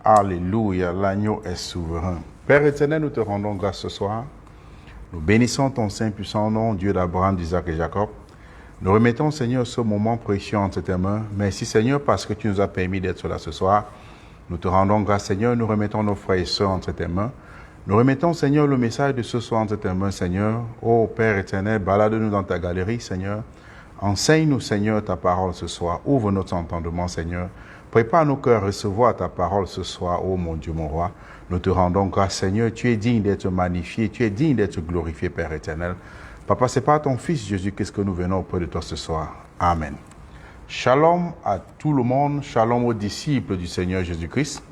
Alléluia, l'agneau est souverain. Père éternel, nous te rendons grâce ce soir. Nous bénissons ton saint puissant nom, Dieu d'Abraham, d'Isaac et Jacob. Nous remettons, Seigneur, ce moment précieux entre tes mains. Merci, Seigneur, parce que tu nous as permis d'être là ce soir. Nous te rendons grâce, Seigneur. Nous remettons nos frères et sœurs entre tes mains. Nous remettons, Seigneur, le message de ce soir entre tes mains, Seigneur. Ô Père éternel, balade-nous dans ta galerie, Seigneur. Enseigne-nous, Seigneur, ta parole ce soir. Ouvre notre entendement, Seigneur. Prépare nos cœurs à recevoir ta parole ce soir, ô mon Dieu, mon roi. Nous te rendons grâce, Seigneur. Tu es digne d'être magnifié. Tu es digne d'être glorifié, Père éternel. Papa, c'est par ton Fils Jésus-Christ que nous venons auprès de toi ce soir. Amen. Shalom à tout le monde. Shalom aux disciples du Seigneur Jésus-Christ.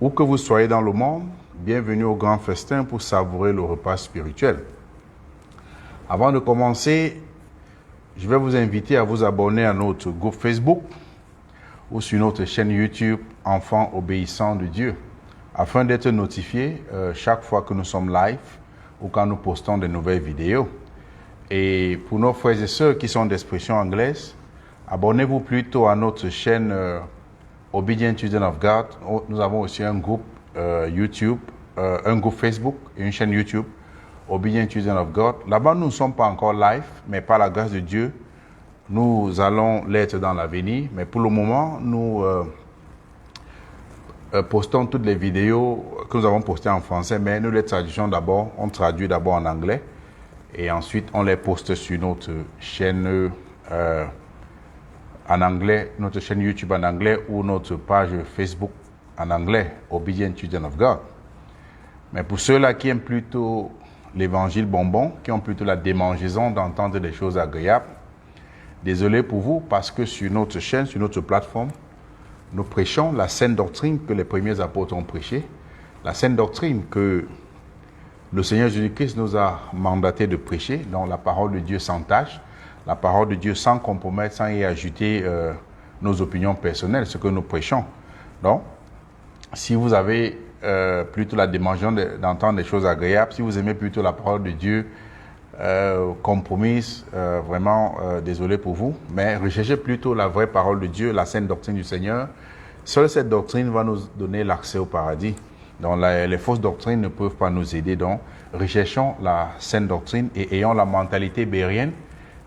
Où que vous soyez dans le monde, bienvenue au grand festin pour savourer le repas spirituel. Avant de commencer, je vais vous inviter à vous abonner à notre groupe Facebook ou sur notre chaîne YouTube Enfants obéissants de Dieu, afin d'être notifiés chaque fois que nous sommes live ou quand nous postons de nouvelles vidéos. Et pour nos frères et sœurs qui sont d'expression anglaise, abonnez-vous plutôt à notre chaîne Obedient Children of God. Nous avons aussi un groupe YouTube, un groupe Facebook et une chaîne YouTube, Obedient Children of God. Là-bas, nous ne sommes pas encore live, mais par la grâce de Dieu, nous allons l'être dans l'avenir. Mais pour le moment, nous postons toutes les vidéos que nous avons postées en français, mais nous les traduisons d'abord. On traduit d'abord en anglais et ensuite on les poste sur notre chaîne en anglais, notre chaîne YouTube en anglais ou notre page Facebook en anglais, Obedient Children of God. Mais pour ceux-là qui aiment plutôt l'évangile bonbon, qui ont plutôt la démangeaison d'entendre des choses agréables, désolé pour vous, parce que sur notre chaîne, sur notre plateforme, nous prêchons la saine doctrine que les premiers apôtres ont prêchée, la saine doctrine que le Seigneur Jésus-Christ nous a mandaté de prêcher, donc la parole de Dieu sans tâche, la parole de Dieu sans compromettre, sans y ajouter nos opinions personnelles, ce que nous prêchons. Donc, si vous avez plutôt la dimension d'entendre des choses agréables, si vous aimez plutôt la parole de Dieu compromise, vraiment désolé pour vous, mais recherchez plutôt la vraie parole de Dieu, la sainte doctrine du Seigneur. Seule cette doctrine va nous donner l'accès au paradis. Donc les fausses doctrines ne peuvent pas nous aider. Donc recherchons la sainte doctrine et ayons la mentalité bérienne.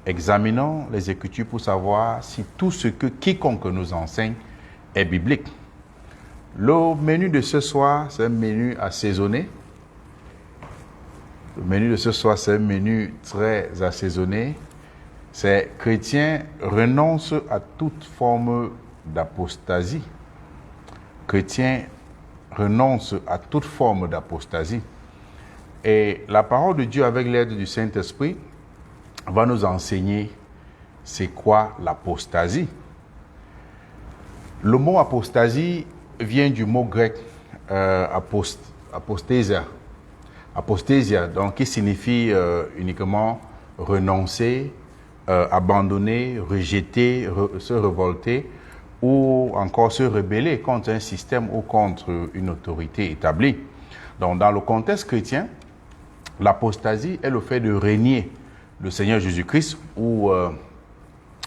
Examinons les Écritures pour savoir si tout ce que quiconque nous enseigne est biblique. Le menu de ce soir, c'est un menu assaisonné. Le menu de ce soir, c'est un menu très assaisonné. C'est chrétien renonce à toute forme d'apostasie. Chrétien renonce à toute forme d'apostasie. Et la parole de Dieu, avec l'aide du Saint-Esprit, va nous enseigner c'est quoi l'apostasie. Le mot apostasie vient du mot grec apostasia. Apostasia, donc qui signifie uniquement renoncer, abandonner, rejeter, se révolter ou encore se rebeller contre un système ou contre une autorité établie. Donc dans le contexte chrétien, l'apostasie est le fait de régner le Seigneur Jésus-Christ ou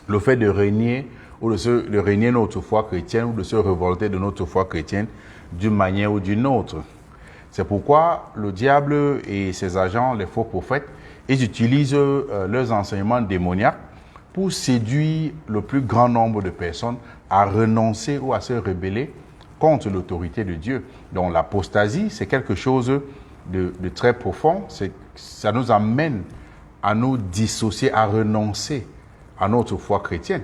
le fait de régner ou de régner notre foi chrétienne ou de se révolter de notre foi chrétienne d'une manière ou d'une autre. C'est pourquoi le diable et ses agents, les faux prophètes, ils utilisent leurs enseignements démoniaques pour séduire le plus grand nombre de personnes à renoncer ou à se rebeller contre l'autorité de Dieu. Donc l'apostasie, c'est quelque chose de très profond. Ça nous amène à nous dissocier, à renoncer à notre foi chrétienne.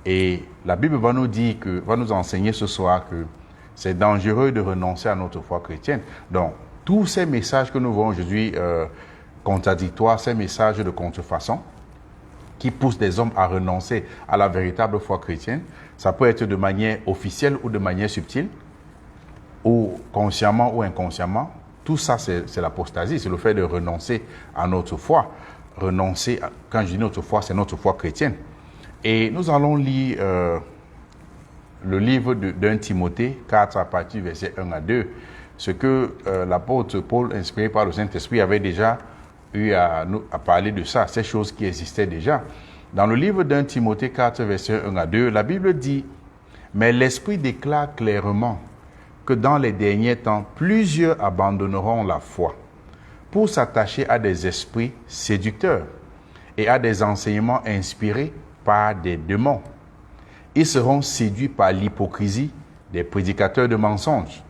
Et la Bible va nous enseigner ce soir que c'est dangereux de renoncer à notre foi chrétienne. Donc, tous ces messages que nous voyons aujourd'hui contradictoires, ces messages de contrefaçon, qui poussent des hommes à renoncer à la véritable foi chrétienne, ça peut être de manière officielle ou de manière subtile, ou consciemment ou inconsciemment. Tout ça, c'est l'apostasie, c'est le fait de renoncer à notre foi. Renoncer, quand je dis notre foi, c'est notre foi chrétienne. Et nous allons lire le livre d'un Timothée 4 à partir du verset 1 à 2, ce que l'apôtre Paul, inspiré par le Saint-Esprit, avait déjà eu à parler de ça, ces choses qui existaient déjà. Dans le livre d'un Timothée 4, verset 1 à 2, la Bible dit « Mais l'Esprit déclare clairement que dans les derniers temps, plusieurs abandonneront la foi pour s'attacher à des esprits séducteurs et à des enseignements inspirés par des démons. Ils seront séduits par l'hypocrisie des prédicateurs de mensonges,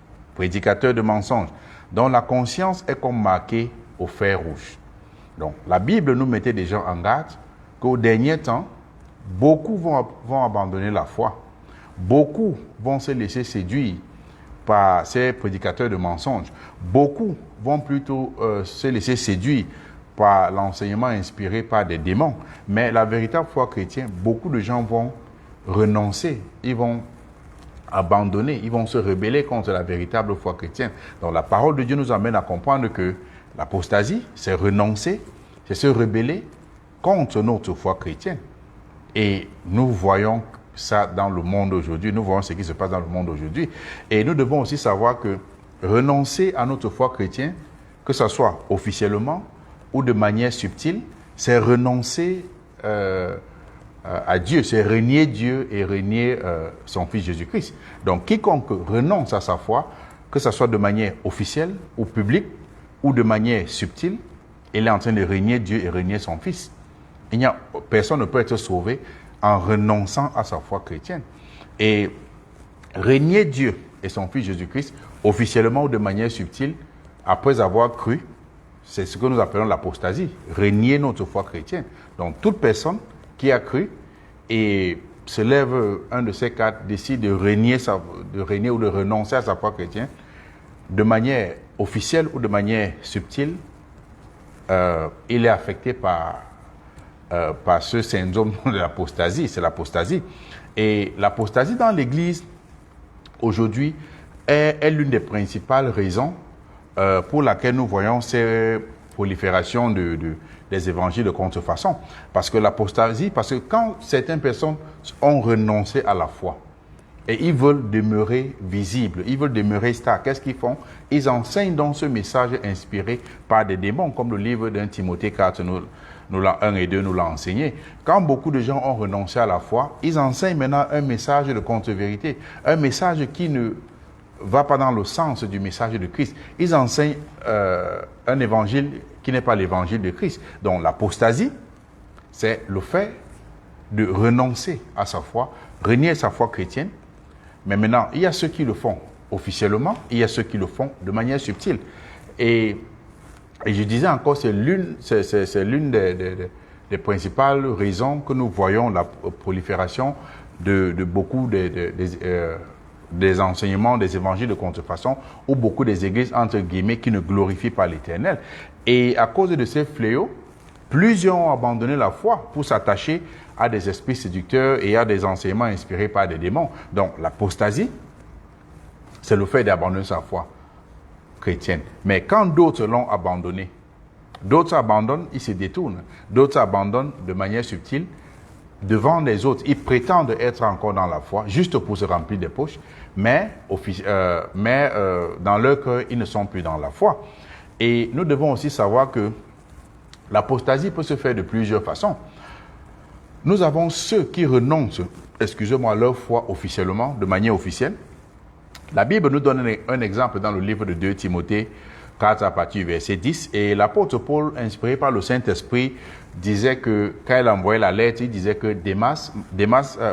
dont la conscience est comme marquée au fer rouge. » Donc, la Bible nous mettait déjà en garde qu'au dernier temps, beaucoup vont abandonner la foi. Beaucoup vont se laisser séduire par ces prédicateurs de mensonges. Beaucoup vont plutôt se laisser séduire par l'enseignement inspiré par des démons. Mais la véritable foi chrétienne, beaucoup de gens vont renoncer, ils vont abandonner, ils vont se rebeller contre la véritable foi chrétienne. Donc la parole de Dieu nous amène à comprendre que l'apostasie, c'est renoncer, c'est se rebeller contre notre foi chrétienne. Et nous voyons ça dans le monde aujourd'hui, nous voyons ce qui se passe dans le monde aujourd'hui. Et nous devons aussi savoir que renoncer à notre foi chrétienne, que ce soit officiellement ou de manière subtile, c'est renoncer à Dieu, c'est renier Dieu et renier son Fils Jésus-Christ. Donc quiconque renonce à sa foi, que ce soit de manière officielle ou publique ou de manière subtile, il est en train de renier Dieu et renier son Fils. Personne ne peut être sauvé en renonçant à sa foi chrétienne. Et renier Dieu et son Fils Jésus-Christ, officiellement ou de manière subtile, après avoir cru, c'est ce que nous appelons l'apostasie, renier notre foi chrétienne. Donc toute personne qui a cru et se lève un de ces quatre, décide de renier ou de renoncer à sa foi chrétienne, de manière officielle ou de manière subtile, il est affecté par ce syndrome de l'apostasie, c'est l'apostasie. Et l'apostasie dans l'Église, aujourd'hui, est l'une des principales raisons pour laquelle nous voyons ces proliférations des évangiles de contrefaçon. Parce que l'apostasie, parce que quand certaines personnes ont renoncé à la foi, Et ils veulent demeurer visibles, ils veulent demeurer stars. Qu'est-ce qu'ils font? Ils enseignent donc ce message inspiré par des démons, comme le livre d'un Timothée 4, 1 et 2 nous l'a enseigné. Quand beaucoup de gens ont renoncé à la foi, ils enseignent maintenant un message de contre-vérité, un message qui ne va pas dans le sens du message de Christ. Ils enseignent un évangile qui n'est pas l'évangile de Christ. Donc l'apostasie, c'est le fait de renoncer à sa foi, renier sa foi chrétienne. Mais maintenant, il y a ceux qui le font officiellement, il y a ceux qui le font de manière subtile. Et je disais encore, c'est l'une des principales raisons que nous voyons la prolifération de beaucoup des enseignements, des évangiles de contrefaçon, ou beaucoup des églises, entre guillemets, qui ne glorifient pas l'Éternel. Et à cause de ces fléaux, plusieurs ont abandonné la foi pour s'attacher à des esprits séducteurs et à des enseignements inspirés par des démons. Donc l'apostasie, c'est le fait d'abandonner sa foi chrétienne. Mais quand d'autres l'ont abandonné, d'autres abandonnent, ils se détournent. D'autres abandonnent de manière subtile devant les autres. Ils prétendent être encore dans la foi, juste pour se remplir des poches, mais dans leur cœur, ils ne sont plus dans la foi. Et nous devons aussi savoir que l'apostasie peut se faire de plusieurs façons. Nous avons ceux qui renoncent, à leur foi officiellement, de manière officielle. La Bible nous donne un exemple dans le livre de 2 Timothée 4 à partir du verset 10. Et l'apôtre Paul, inspiré par le Saint-Esprit, disait que, quand il envoyait la lettre, il disait que Démas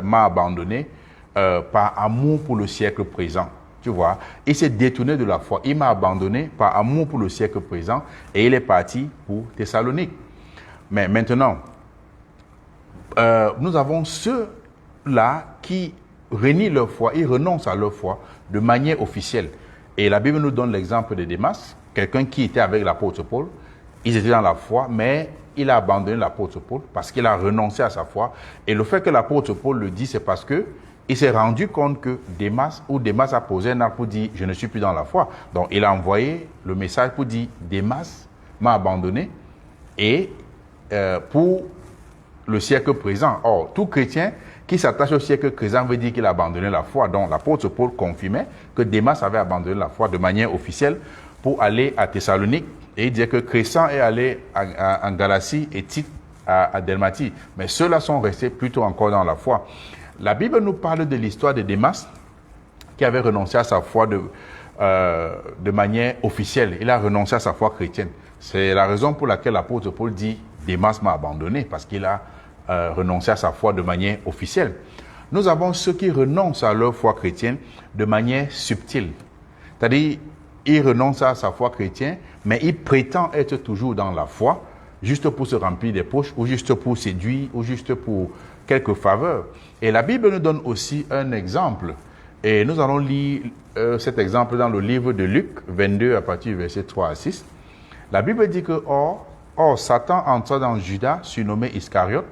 m'a abandonné par amour pour le siècle présent. Tu vois, il s'est détourné de la foi. Il m'a abandonné par amour pour le siècle présent et il est parti pour Thessalonique. Mais maintenant, nous avons ceux-là qui renient leur foi, ils renoncent à leur foi de manière officielle. Et la Bible nous donne l'exemple de Démas, quelqu'un qui était avec l'apôtre Paul. Ils étaient dans la foi, mais il a abandonné l'apôtre Paul parce qu'il a renoncé à sa foi. Et le fait que l'apôtre Paul le dit, c'est parce que il s'est rendu compte que Démas a posé un acte pour dire « je ne suis plus dans la foi ». Donc, il a envoyé le message pour dire « Démas m'a abandonné » et pour le siècle présent. Or, tout chrétien qui s'attache au siècle présent veut dire qu'il a abandonné la foi. Donc, l'apôtre Paul confirmait que Démas avait abandonné la foi de manière officielle pour aller à Thessalonique. Et il disait que Crescent est allé en Galatie et Tite à Dalmatie. Mais ceux-là sont restés plutôt encore dans la foi. La Bible nous parle de l'histoire de Démas qui avait renoncé à sa foi de manière officielle. Il a renoncé à sa foi chrétienne. C'est la raison pour laquelle l'apôtre Paul dit « Démas m'a abandonné » parce qu'il a renoncé à sa foi de manière officielle. Nous avons ceux qui renoncent à leur foi chrétienne de manière subtile. C'est-à-dire, ils renoncent à sa foi chrétienne, mais ils prétendent être toujours dans la foi, juste pour se remplir des poches, ou juste pour séduire, ou juste pour quelques faveurs. Et la Bible nous donne aussi un exemple. Et nous allons lire cet exemple dans le livre de Luc 22 à partir du verset 3 à 6. La Bible dit que, or Satan entra dans Judas, surnommé Iscariote,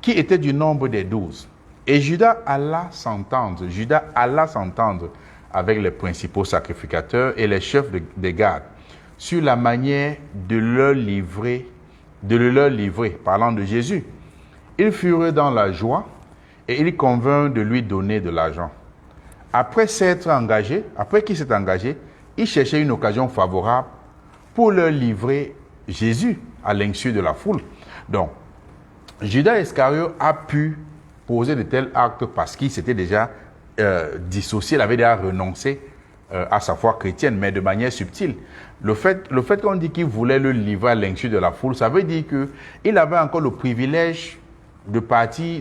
qui était du nombre des 12. Et Judas alla s'entendre avec les principaux sacrificateurs et les chefs des gardes sur la manière de leur livrer, parlant de Jésus. Ils furent dans la joie et ils convinrent de lui donner de l'argent. Après qu'il s'est engagé, il cherchait une occasion favorable pour leur livrer Jésus à l'insu de la foule. Donc, Judas Iscariote a pu poser de tels actes parce qu'il s'était déjà dissocié, il avait déjà renoncé à sa foi chrétienne, mais de manière subtile. Le fait qu'on dit qu'il voulait le livrer à l'insu de la foule, ça veut dire qu'il avait encore le privilège de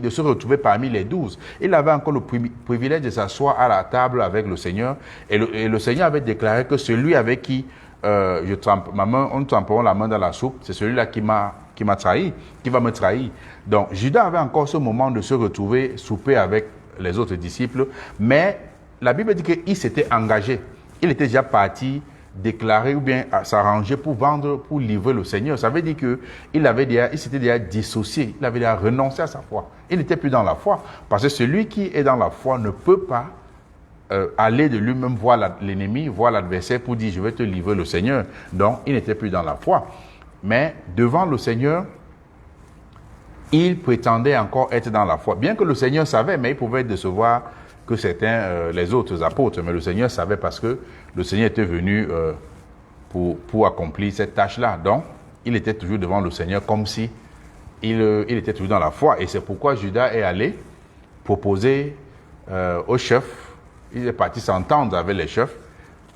se retrouver parmi les 12. Il avait encore le privilège de s'asseoir à la table avec le Seigneur. Et le Seigneur avait déclaré que celui avec qui nous tremperons la main dans la soupe, c'est celui-là qui m'a trahi, qui va me trahir. Donc, Judas avait encore ce moment de se retrouver souper avec les autres disciples, mais la Bible dit qu'il s'était engagé. Il était déjà parti déclarer ou bien s'arranger pour livrer le Seigneur. Ça veut dire qu'il s'était déjà dissocié, il avait déjà renoncé à sa foi. Il n'était plus dans la foi, parce que celui qui est dans la foi ne peut pas aller de lui-même voir l'ennemi, voir l'adversaire pour dire « je vais te livrer le Seigneur ». Donc, il n'était plus dans la foi. Mais devant le Seigneur, il prétendait encore être dans la foi. Bien que le Seigneur savait, mais il pouvait décevoir que certains, les autres apôtres. Mais le Seigneur savait parce que le Seigneur était venu pour accomplir cette tâche-là. Donc, il était toujours devant le Seigneur comme si il était toujours dans la foi. Et c'est pourquoi Judas est allé proposer aux chefs. Il est parti s'entendre avec les chefs,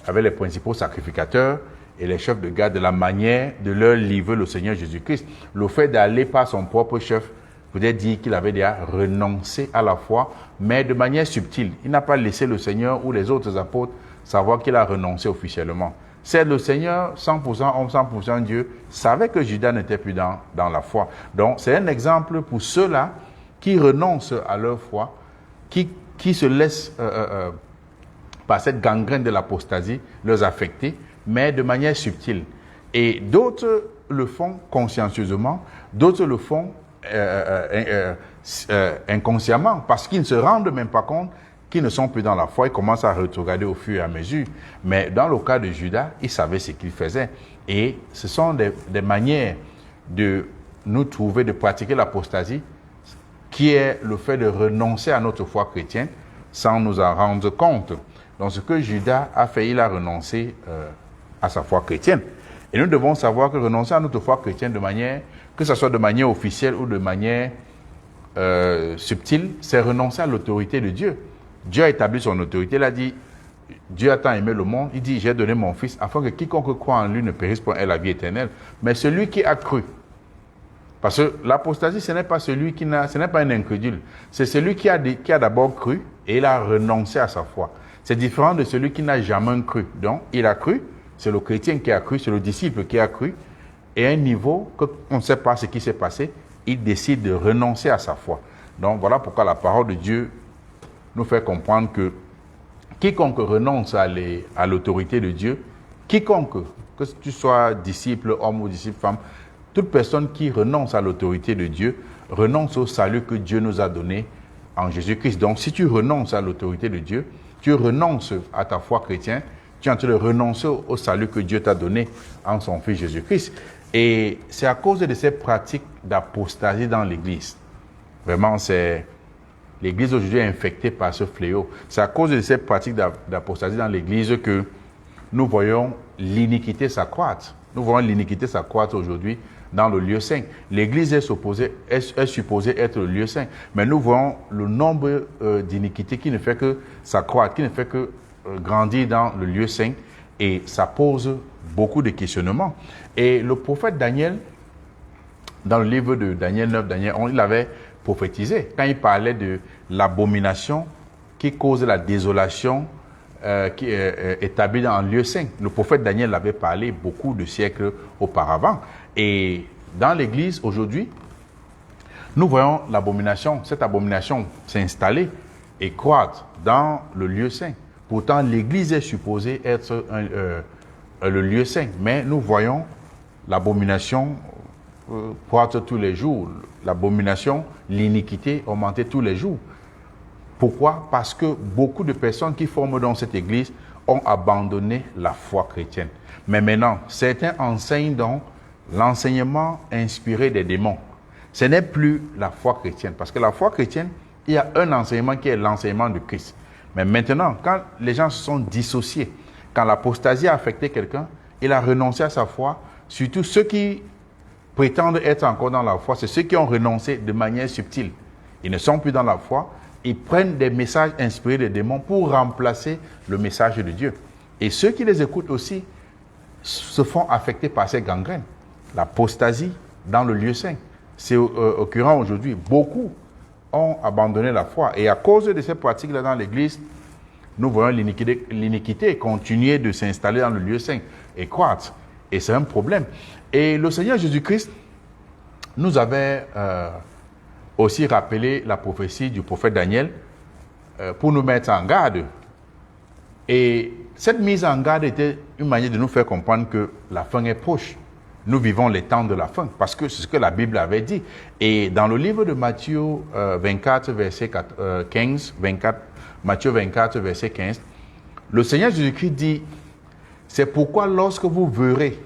avec les principaux sacrificateurs et les chefs de garde de la manière de leur livrer le Seigneur Jésus-Christ. Le fait d'aller par son propre chef peut-être dire qu'il avait déjà renoncé à la foi, mais de manière subtile. Il n'a pas laissé le Seigneur ou les autres apôtres savoir qu'il a renoncé officiellement. C'est le Seigneur, 100% homme, 100% Dieu, savait que Judas n'était plus dans la foi. Donc, c'est un exemple pour ceux-là qui renoncent à leur foi, qui se laissent, par cette gangrène de l'apostasie, leur affecter, mais de manière subtile. Et d'autres le font consciencieusement, d'autres le font inconsciemment, parce qu'ils ne se rendent même pas compte qu'ils ne sont plus dans la foi. Ils commencent à regarder au fur et à mesure. Mais dans le cas de Judas, il savait ce qu'il faisait. Et ce sont des manières de nous trouver, de pratiquer l'apostasie, qui est le fait de renoncer à notre foi chrétienne sans nous en rendre compte. Donc ce que Judas a fait, il a renoncé à sa foi chrétienne. Et nous devons savoir que renoncer à notre foi chrétienne de manière, que ce soit de manière officielle ou de manière subtile, c'est renoncer à l'autorité de Dieu. Dieu a établi son autorité, il a dit, Dieu a tant aimé le monde, il dit, j'ai donné mon Fils, afin que quiconque croit en lui ne périsse point, ait la vie éternelle. Mais celui qui a cru, parce que l'apostasie, ce n'est pas celui qui n'a, ce n'est pas un incrédule, c'est celui qui a d'abord cru et il a renoncé à sa foi. C'est différent de celui qui n'a jamais cru. Donc, il a cru, c'est le chrétien qui a cru, c'est le disciple qui a cru, et à un niveau qu'on ne sait pas ce qui s'est passé, il décide de renoncer à sa foi. Donc, voilà pourquoi la parole de Dieu nous fait comprendre que quiconque renonce à l'autorité de Dieu, quiconque, que tu sois disciple, homme ou disciple, femme, toute personne qui renonce à l'autorité de Dieu, renonce au salut que Dieu nous a donné en Jésus-Christ. Donc, si tu renonces à l'autorité de Dieu, tu renonces à ta foi chrétienne, tu es en train de renoncer au salut que Dieu t'a donné en son Fils Jésus-Christ. Et c'est à cause de ces pratiques d'apostasie dans l'Église. Vraiment, l'Église aujourd'hui est infectée par ce fléau. C'est à cause de ces pratiques d'apostasie dans l'Église que nous voyons l'iniquité s'accroître. Nous voyons l'iniquité s'accroître aujourd'hui dans le lieu saint. L'Église est supposée être le lieu saint. Mais nous voyons le nombre d'iniquités qui ne fait que s'accroître, qui ne fait que grandir dans le lieu saint. Et ça pose beaucoup de questionnements. Et le prophète Daniel, dans le livre de Daniel 9, Daniel 11, il avait prophétisé quand il parlait de l'abomination qui cause la désolation qui est établie dans le lieu saint. Le prophète Daniel avait parlé beaucoup de siècles auparavant. Et dans l'Église aujourd'hui, nous voyons l'abomination, cette abomination s'installer et croître dans le lieu saint. Pourtant, l'Église est supposée être le lieu saint, mais nous voyons l'abomination croître tous les jours, l'abomination, l'iniquité augmenter tous les jours. Pourquoi? Parce que beaucoup de personnes qui forment dans cette Église ont abandonné la foi chrétienne. Mais maintenant, certains enseignent donc l'enseignement inspiré des démons. Ce n'est plus la foi chrétienne, parce que la foi chrétienne, il y a un enseignement qui est l'enseignement de Christ. Mais maintenant, quand les gens se sont dissociés, quand l'apostasie a affecté quelqu'un, il a renoncé à sa foi, surtout ceux qui prétendent être encore dans la foi, c'est ceux qui ont renoncé de manière subtile. Ils ne sont plus dans la foi, ils prennent des messages inspirés des démons pour remplacer le message de Dieu. Et ceux qui les écoutent aussi se font affecter par ces gangrènes. L'apostasie dans le lieu saint. C'est occurrent aujourd'hui. Beaucoup ont abandonné la foi. Et à cause de ces pratiques-là dans l'Église, nous voyons l'iniquité continuer de s'installer dans le lieu saint et croître. Et c'est un problème. Et le Seigneur Jésus-Christ nous avait aussi rappelé la prophétie du prophète Daniel pour nous mettre en garde. Et cette mise en garde était une manière de nous faire comprendre que la fin est proche. Nous vivons les temps de la fin, parce que c'est ce que la Bible avait dit. Et dans le livre de Matthieu 24, verset 15, Matthieu 24, verset 15, le Seigneur Jésus-Christ dit, « C'est pourquoi lorsque vous verrez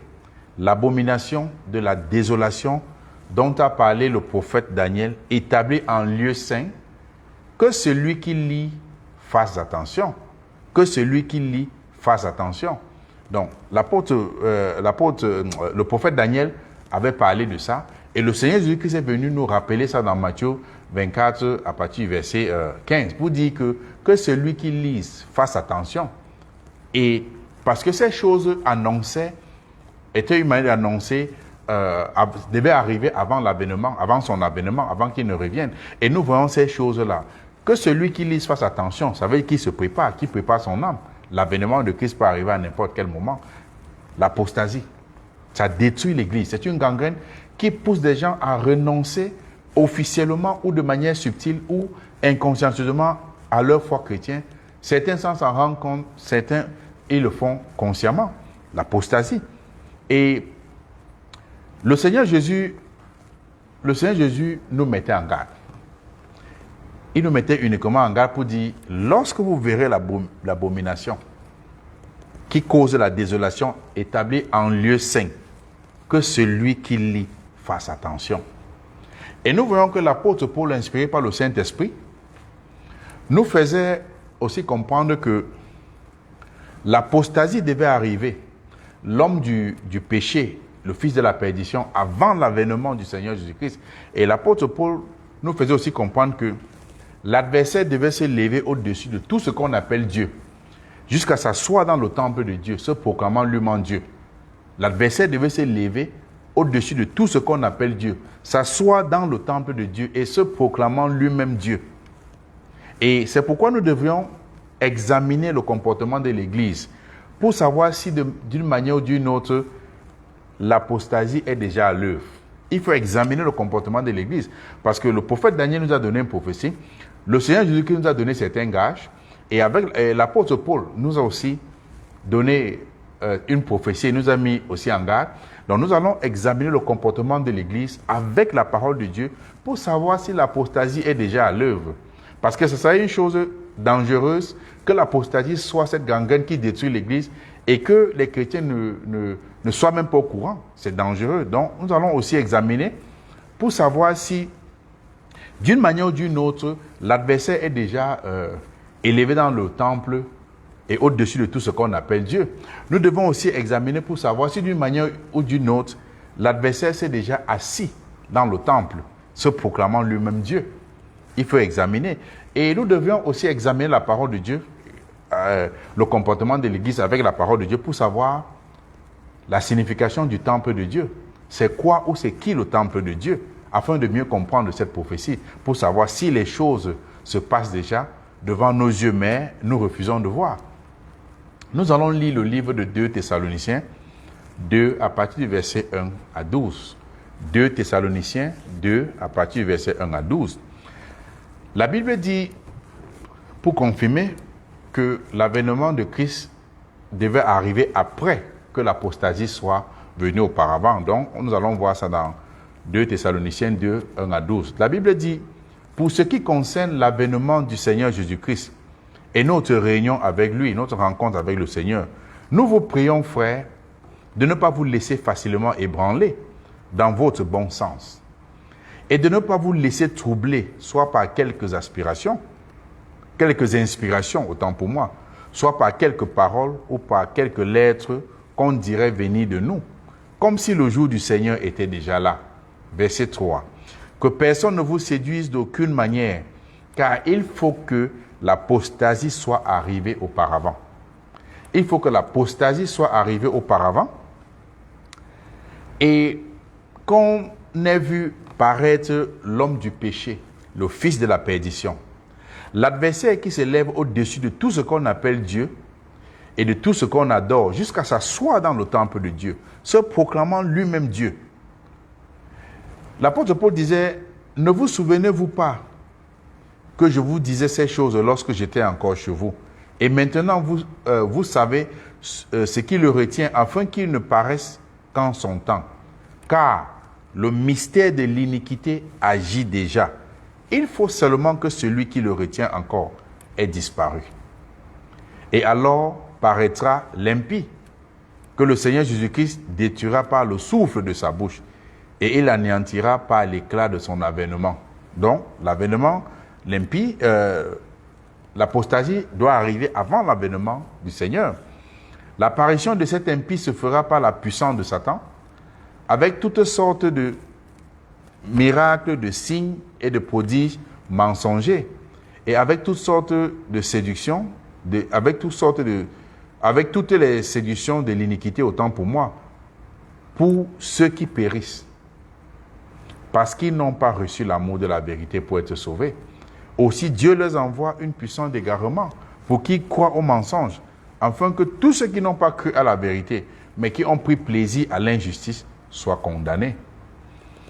l'abomination de la désolation dont a parlé le prophète Daniel, établi en lieu saint, que celui qui lit fasse attention. Que celui qui lit fasse attention. Donc, le prophète Daniel avait parlé de ça. Et le Seigneur Jésus-Christ est venu nous rappeler ça dans Matthieu 24, à partir du verset 15, pour dire que celui qui lise fasse attention. Et parce que ces choses annoncées, étaient une manière d'annoncer, devait arriver avant l'avènement, avant son avènement, avant qu'il ne revienne. Et nous voyons ces choses-là. Que celui qui lise fasse attention, ça veut dire qu'il se prépare, qu'il prépare son âme. L'avènement de Christ peut arriver à n'importe quel moment. L'apostasie, ça détruit l'Église. C'est une gangrène qui pousse des gens à renoncer officiellement ou de manière subtile ou inconsciencieusement à leur foi chrétienne. Certains sans s'en rendre compte, certains, ils le font consciemment. L'apostasie. Et le Seigneur Jésus nous mettait en garde. Il nous mettait uniquement en garde pour dire, lorsque vous verrez l'abomination qui cause la désolation établie en lieu saint, que celui qui lit fasse attention. Et nous voyons que l'apôtre Paul, inspiré par le Saint-Esprit, nous faisait aussi comprendre que l'apostasie devait arriver, l'homme du péché, le fils de la perdition, avant l'avènement du Seigneur Jésus-Christ. Et l'apôtre Paul nous faisait aussi comprendre que l'adversaire devait se lever au-dessus de tout ce qu'on appelle Dieu, jusqu'à s'asseoir dans le temple de Dieu, se proclamant lui-même Dieu. L'adversaire devait se lever au-dessus de tout ce qu'on appelle Dieu, s'asseoir dans le temple de Dieu et se proclamant lui-même Dieu. Et c'est pourquoi nous devrions examiner le comportement de l'Église pour savoir si d'une manière ou d'une autre, l'apostasie est déjà à l'œuvre. Il faut examiner le comportement de l'Église parce que le prophète Daniel nous a donné une prophétie, le Seigneur Jésus-Christ nous a donné certains gages et avec l'apôtre Paul nous a aussi donné une prophétie et nous a mis aussi en garde. Donc nous allons examiner le comportement de l'Église avec la parole de Dieu pour savoir si l'apostasie est déjà à l'œuvre. Parce que ce serait une chose dangereuse que l'apostasie soit cette gangrène qui détruit l'Église et que les chrétiens ne soient même pas au courant. C'est dangereux. Donc nous allons aussi examiner pour savoir si, d'une manière ou d'une autre, l'adversaire est déjà élevé dans le temple et au-dessus de tout ce qu'on appelle Dieu. Nous devons aussi examiner pour savoir si d'une manière ou d'une autre, l'adversaire s'est déjà assis dans le temple, se proclamant lui-même Dieu. Il faut examiner. Et nous devions aussi examiner la parole de Dieu, le comportement de l'Église avec la parole de Dieu pour savoir la signification du temple de Dieu. C'est quoi ou c'est qui le temple de Dieu, afin de mieux comprendre cette prophétie, pour savoir si les choses se passent déjà devant nos yeux, mais nous refusons de voir. Nous allons lire le livre de 2 Thessaloniciens 2 à partir du verset 1 à 12. 2 Thessaloniciens 2 à partir du verset 1 à 12. La Bible dit, pour confirmer, que l'avènement de Christ devait arriver après que l'apostasie soit venue auparavant. Donc, nous allons voir ça dans 2 Thessaloniciens 2, 1 à 12. La Bible dit, pour ce qui concerne l'avènement du Seigneur Jésus-Christ et notre réunion avec lui, notre rencontre avec le Seigneur, nous vous prions, frères, de ne pas vous laisser facilement ébranler dans votre bon sens et de ne pas vous laisser troubler, soit par quelques aspirations, quelques inspirations, autant pour moi, soit par quelques paroles ou par quelques lettres qu'on dirait venir de nous, comme si le jour du Seigneur était déjà là. Verset 3. Que personne ne vous séduise d'aucune manière, car il faut que l'apostasie soit arrivée auparavant. Il faut que l'apostasie soit arrivée auparavant et qu'on ait vu paraître l'homme du péché, le fils de la perdition. L'adversaire qui se lève au-dessus de tout ce qu'on appelle Dieu et de tout ce qu'on adore, jusqu'à s'asseoir dans le temple de Dieu, se proclamant lui-même Dieu. L'apôtre Paul disait, ne vous souvenez-vous pas que je vous disais ces choses lorsque j'étais encore chez vous? Et maintenant, vous savez ce qui le retient, afin qu'il ne paraisse qu'en son temps. Car le mystère de l'iniquité agit déjà. Il faut seulement que celui qui le retient encore ait disparu. Et alors paraîtra l'impie, que le Seigneur Jésus-Christ détruira par le souffle de sa bouche, et il anéantira par l'éclat de son avènement. Donc, l'avènement, l'impie, l'apostasie doit arriver avant l'avènement du Seigneur. L'apparition de cet impie se fera par la puissance de Satan, avec toutes sortes de miracles, de signes et de prodiges mensongers, et avec toutes sortes de séductions, avec toutes les séductions de l'iniquité, autant pour moi, pour ceux qui périssent, parce qu'ils n'ont pas reçu l'amour de la vérité pour être sauvés. Aussi, Dieu leur envoie une puissance d'égarement pour qu'ils croient au mensonge, afin que tous ceux qui n'ont pas cru à la vérité, mais qui ont pris plaisir à l'injustice, soient condamnés.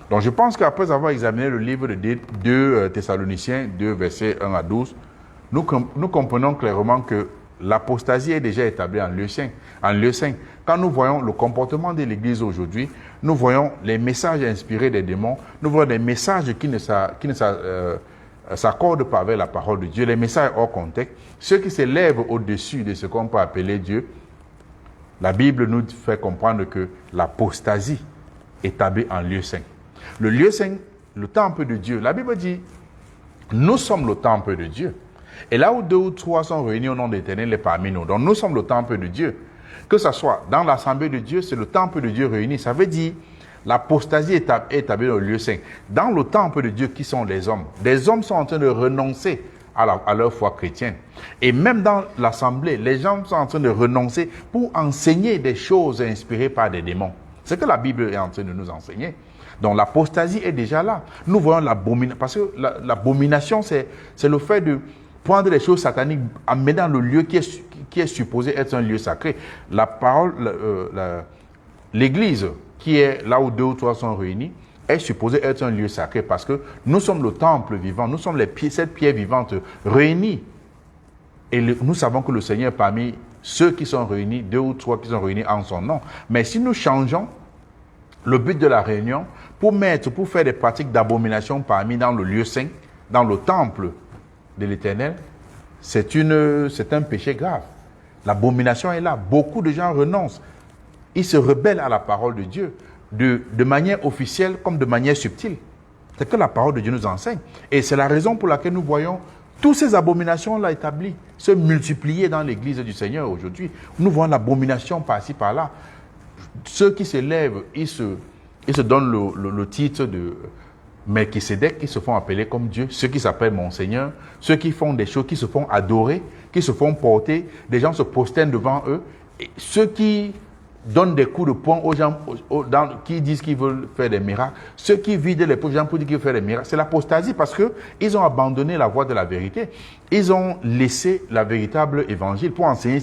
Donc je pense qu'après avoir examiné le livre de 2 Thessaloniciens, 2 versets 1 à 12, nous comprenons clairement que l'apostasie est déjà établie en lieu saint. Quand nous voyons le comportement de l'Église aujourd'hui, nous voyons les messages inspirés des démons, nous voyons des messages qui ne s'accordent pas avec la parole de Dieu, les messages hors contexte, ceux qui s'élèvent au-dessus de ce qu'on peut appeler Dieu. La Bible nous fait comprendre que l'apostasie est établie en lieu saint. Le lieu saint, le temple de Dieu, la Bible dit, nous sommes le temple de Dieu. Et là où 2 ou 3 sont réunis au nom de l'Éternel est parmi nous. Donc nous sommes le temple de Dieu. Que ce soit dans l'assemblée de Dieu, c'est le temple de Dieu réuni. Ça veut dire l'apostasie est établie dans le lieu saint. Dans le temple de Dieu, qui sont les hommes sont en train de renoncer à leur foi chrétienne. Et même dans l'assemblée, les gens sont en train de renoncer pour enseigner des choses inspirées par des démons. C'est ce que la Bible est en train de nous enseigner. Donc l'apostasie est déjà là. Nous voyons l'abomination, parce que l'abomination, c'est le fait de prendre les choses sataniques, amener dans le lieu qui est supposé être un lieu sacré. La parole, l'église, qui est là où 2 ou 3 sont réunis, est supposée être un lieu sacré parce que nous sommes le temple vivant, nous sommes cette pierre vivante réunie. Et nous savons que le Seigneur, parmi ceux qui sont réunis, 2 ou 3 qui sont réunis en son nom. Mais si nous changeons le but de la réunion pour faire des pratiques d'abomination parmi dans le lieu saint, dans le temple de l'Éternel, c'est un péché grave. L'abomination est là. Beaucoup de gens renoncent. Ils se rebellent à la parole de Dieu, de manière officielle comme de manière subtile. C'est que la parole de Dieu nous enseigne. Et c'est la raison pour laquelle nous voyons toutes ces abominations-là établies se multiplier dans l'église du Seigneur aujourd'hui. Nous voyons l'abomination par-ci, par-là. Ceux qui se lèvent, ils se donnent le titre de Melchisédek, qui se font appeler comme Dieu, ceux qui s'appellent mon Seigneur, ceux qui font des choses, qui se font adorer, qui se font porter, des gens se prosternent devant eux, et ceux qui donnent des coups de poing aux gens qui disent qu'ils veulent faire des miracles, ceux qui vident les pauvres gens pour dire qu'ils veulent faire des miracles, c'est l'apostasie parce qu'ils ont abandonné la voie de la vérité. Ils ont laissé la véritable évangile pour enseigner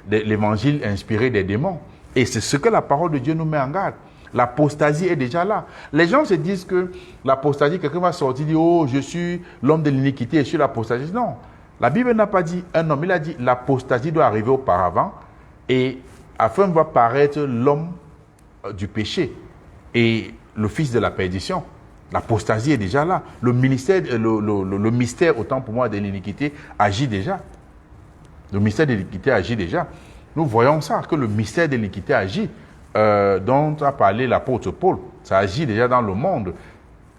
l'évangile inspiré des démons. Et c'est ce que la parole de Dieu nous met en garde. L'apostasie est déjà là. Les gens se disent que l'apostasie, quelqu'un va sortir et dire « Oh, je suis l'homme de l'iniquité, je suis l'apostasie ». Non, la Bible n'a pas dit un homme, il a dit l'apostasie doit arriver auparavant et afin va paraître l'homme du péché et le fils de la perdition. L'apostasie est déjà là. Le mystère, autant pour moi, de l'iniquité agit déjà. Le mystère de l'iniquité agit déjà. Nous voyons ça, que le mystère de l'iniquité agit. Dont a parlé l'apôtre Paul, ça agit déjà dans le monde.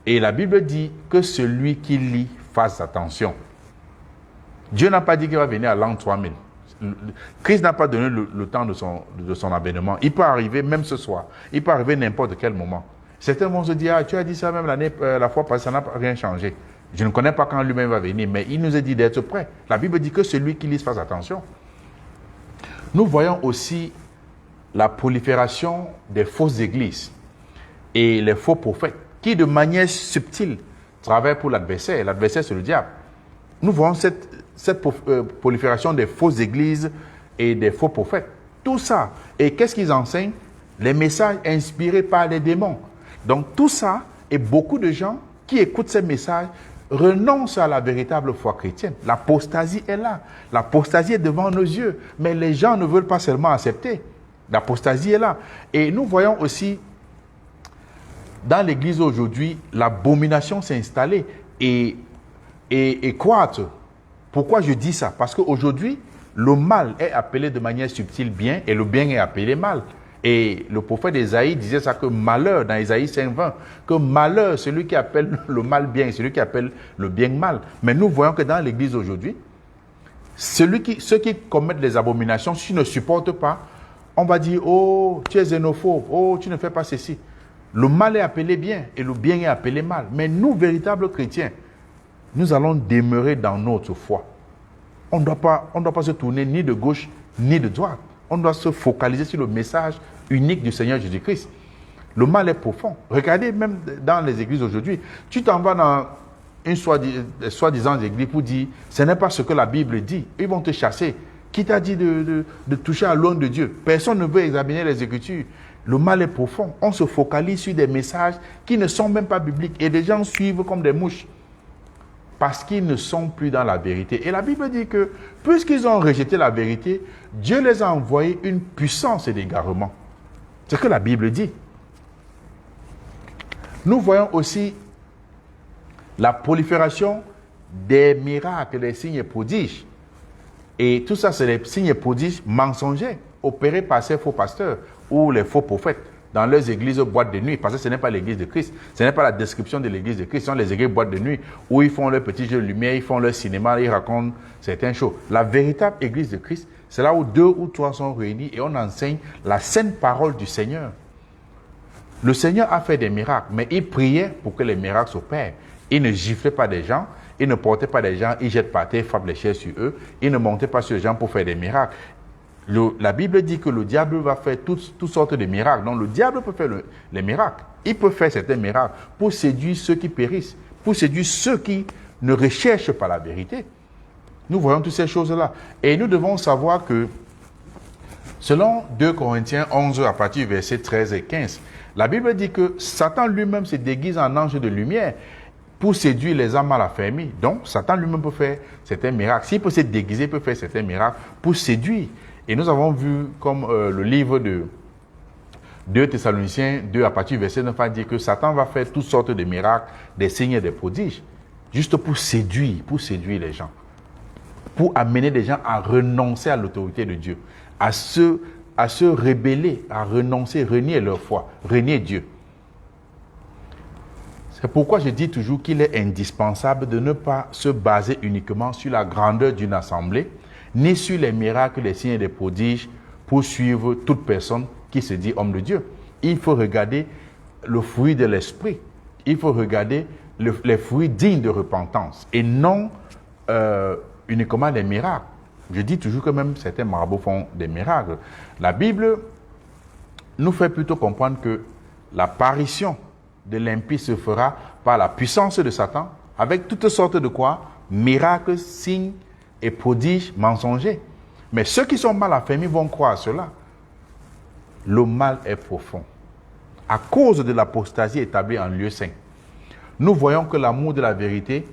Et la Bible dit que celui qui lit fasse attention. Dieu n'a pas dit qu'il va venir à l'an 3000. Christ n'a pas donné le temps de son avènement. Il peut arriver même ce soir. Il peut arriver n'importe quel moment. Certains vont se dire, tu as dit ça même la fois passée, ça n'a rien changé. Je ne connais pas quand lui-même va venir, mais il nous a dit d'être prêt. La Bible dit que celui qui lit fasse attention. Nous voyons aussi la prolifération des fausses églises et les faux prophètes qui, de manière subtile, travaillent pour l'adversaire. L'adversaire, c'est le diable. Nous voyons cette prolifération des fausses églises et des faux prophètes. Tout ça. Et qu'est-ce qu'ils enseignent? Les messages inspirés par les démons. Donc tout ça, et beaucoup de gens qui écoutent ces messages renoncent à la véritable foi chrétienne. L'apostasie est là. L'apostasie est devant nos yeux. Mais les gens ne veulent pas seulement accepter. L'apostasie est là. Et nous voyons aussi, dans l'Église aujourd'hui, l'abomination s'est installée et croître. Pourquoi je dis ça? Parce qu'aujourd'hui, le mal est appelé de manière subtile bien et le bien est appelé mal. Et le prophète Ésaïe disait ça, que malheur, dans Ésaïe 5:20, que malheur, celui qui appelle le mal bien et celui qui appelle le bien mal. Mais nous voyons que dans l'Église aujourd'hui, Ceux qui commettent des abominations, s'ils ne supportent pas, on va dire, oh, tu es xénophobe, oh, tu ne fais pas ceci. Le mal est appelé bien et le bien est appelé mal. Mais nous, véritables chrétiens, nous allons demeurer dans notre foi. On ne doit pas se tourner ni de gauche ni de droite. On doit se focaliser sur le message unique du Seigneur Jésus-Christ. Le mal est profond. Regardez même dans les églises aujourd'hui. Tu t'en vas dans une soi-disant église pour dire, ce n'est pas ce que la Bible dit. Ils vont te chasser. Qui t'a dit de toucher à l'homme de Dieu? Personne ne veut examiner les Écritures. Le mal est profond. On se focalise sur des messages qui ne sont même pas bibliques. Et les gens suivent comme des mouches. Parce qu'ils ne sont plus dans la vérité. Et la Bible dit que, puisqu'ils ont rejeté la vérité, Dieu les a envoyé une puissance d'égarement. C'est ce que la Bible dit. Nous voyons aussi la prolifération des miracles, des signes et prodiges. Et tout ça, c'est des signes et prodiges mensongers, opérés par ces faux pasteurs ou les faux prophètes dans leurs églises boîtes de nuit. Parce que ce n'est pas l'église de Christ. Ce n'est pas la description de l'église de Christ. Ce sont les églises boîtes de nuit où ils font leurs petits jeux de lumière, ils font leur cinéma, ils racontent certains shows. La véritable église de Christ, c'est là où 2 ou 3 sont réunis et on enseigne la sainte parole du Seigneur. Le Seigneur a fait des miracles, mais il priait pour que les miracles s'opèrent. Il ne giflait pas des gens, il ne portait pas des gens, il jette par terre, frappe les chaises sur eux, il ne montait pas sur les gens pour faire des miracles. La Bible dit que le diable va faire toutes sortes de miracles. Donc le diable peut faire les miracles. Il peut faire certains miracles pour séduire ceux qui périssent, pour séduire ceux qui ne recherchent pas la vérité. Nous voyons toutes ces choses-là. Et nous devons savoir que, selon 2 Corinthiens 11, à partir du verset 13 et 15, la Bible dit que Satan lui-même se déguise en ange de lumière pour séduire les âmes mal affermies. Donc, Satan lui-même peut faire certains miracles. S'il peut se déguiser, il peut faire certains miracles pour séduire. Et nous avons vu, comme le livre de 2 Thessaloniciens 2, à partir du verset 9, a dit que Satan va faire toutes sortes de miracles, des signes et des prodiges, juste pour séduire les gens, pour amener les gens à renoncer à l'autorité de Dieu, à se rebeller, à renoncer, renier leur foi, renier Dieu. C'est pourquoi je dis toujours qu'il est indispensable de ne pas se baser uniquement sur la grandeur d'une assemblée, ni sur les miracles, les signes et les prodiges pour suivre toute personne qui se dit homme de Dieu. Il faut regarder le fruit de l'esprit. Il faut regarder les fruits dignes de repentance et non uniquement les miracles. Je dis toujours que même certains marabouts font des miracles. La Bible nous fait plutôt comprendre que l'apparition de l'impie se fera par la puissance de Satan, avec toutes sortes de quoi? Miracles, signes et prodiges mensongers. Mais ceux qui sont mal affermis vont croire à cela. Le mal est profond. À cause de l'apostasie établie en lieu saint, nous voyons que l'amour de la vérité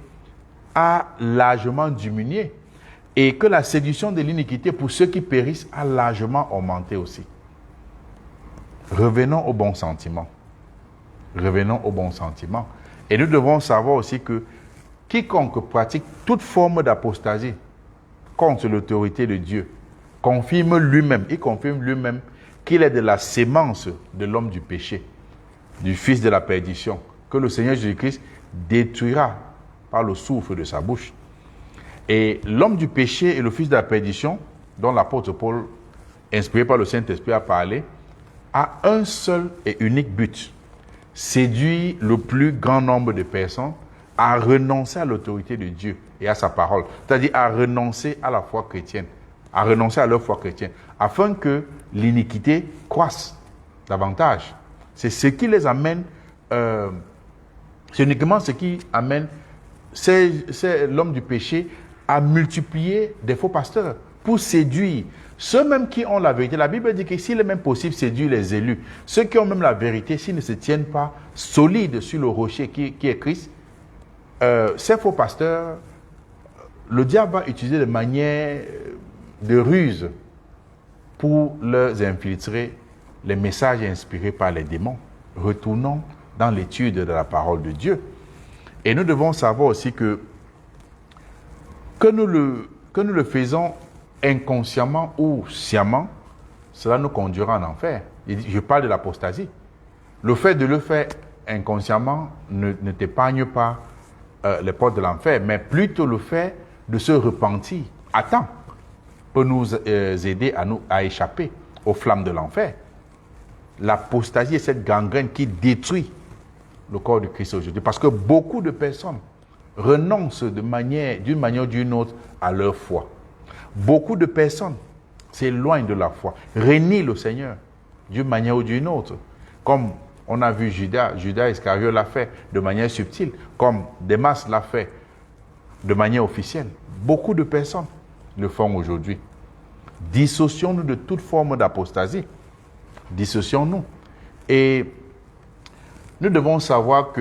a largement diminué et que la séduction de l'iniquité pour ceux qui périssent a largement augmenté aussi. Revenons au bon sentiment. Revenons au bon sentiment. Et nous devons savoir aussi que quiconque pratique toute forme d'apostasie contre l'autorité de Dieu confirme lui-même qu'il est de la sémence de l'homme du péché, du fils de la perdition, que le Seigneur Jésus-Christ détruira par le souffle de sa bouche. Et l'homme du péché et le fils de la perdition, dont l'apôtre Paul, inspiré par le Saint-Esprit, a parlé, a un seul et unique but: séduire le plus grand nombre de personnes à renoncer à l'autorité de Dieu et à sa parole, c'est-à-dire à renoncer à la foi chrétienne, à renoncer à leur foi chrétienne, afin que l'iniquité croisse davantage. C'est ce qui les amène, c'est uniquement ce qui amène l'homme du péché à multiplier des faux pasteurs pour séduire ceux même qui ont la vérité. La Bible dit que s'il est même possible séduire les élus, ceux qui ont même la vérité, s'ils ne se tiennent pas solides sur le rocher qui est Christ, ces faux pasteurs, le diable va utiliser des manières de ruse pour leur infiltrer les messages inspirés par les démons. Retournons dans l'étude de la parole de Dieu. Et nous devons savoir aussi que nous le faisons inconsciemment ou sciemment, cela nous conduira en enfer. Je parle de l'apostasie. Le fait de le faire inconsciemment ne t'épargne pas les portes de l'enfer, mais plutôt le fait de se repentir attend peut nous aider à échapper aux flammes de l'enfer. L'apostasie est cette gangrène qui détruit le corps de Christ aujourd'hui. Parce que beaucoup de personnes renoncent d'une manière ou d'une autre à leur foi. Beaucoup de personnes s'éloignent de la foi, renient le Seigneur d'une manière ou d'une autre. Comme on a vu Judas Iscariote l'a fait de manière subtile, comme Démas l'a fait de manière officielle. Beaucoup de personnes le font aujourd'hui. Dissocions-nous de toute forme d'apostasie. Dissocions-nous. Et nous devons savoir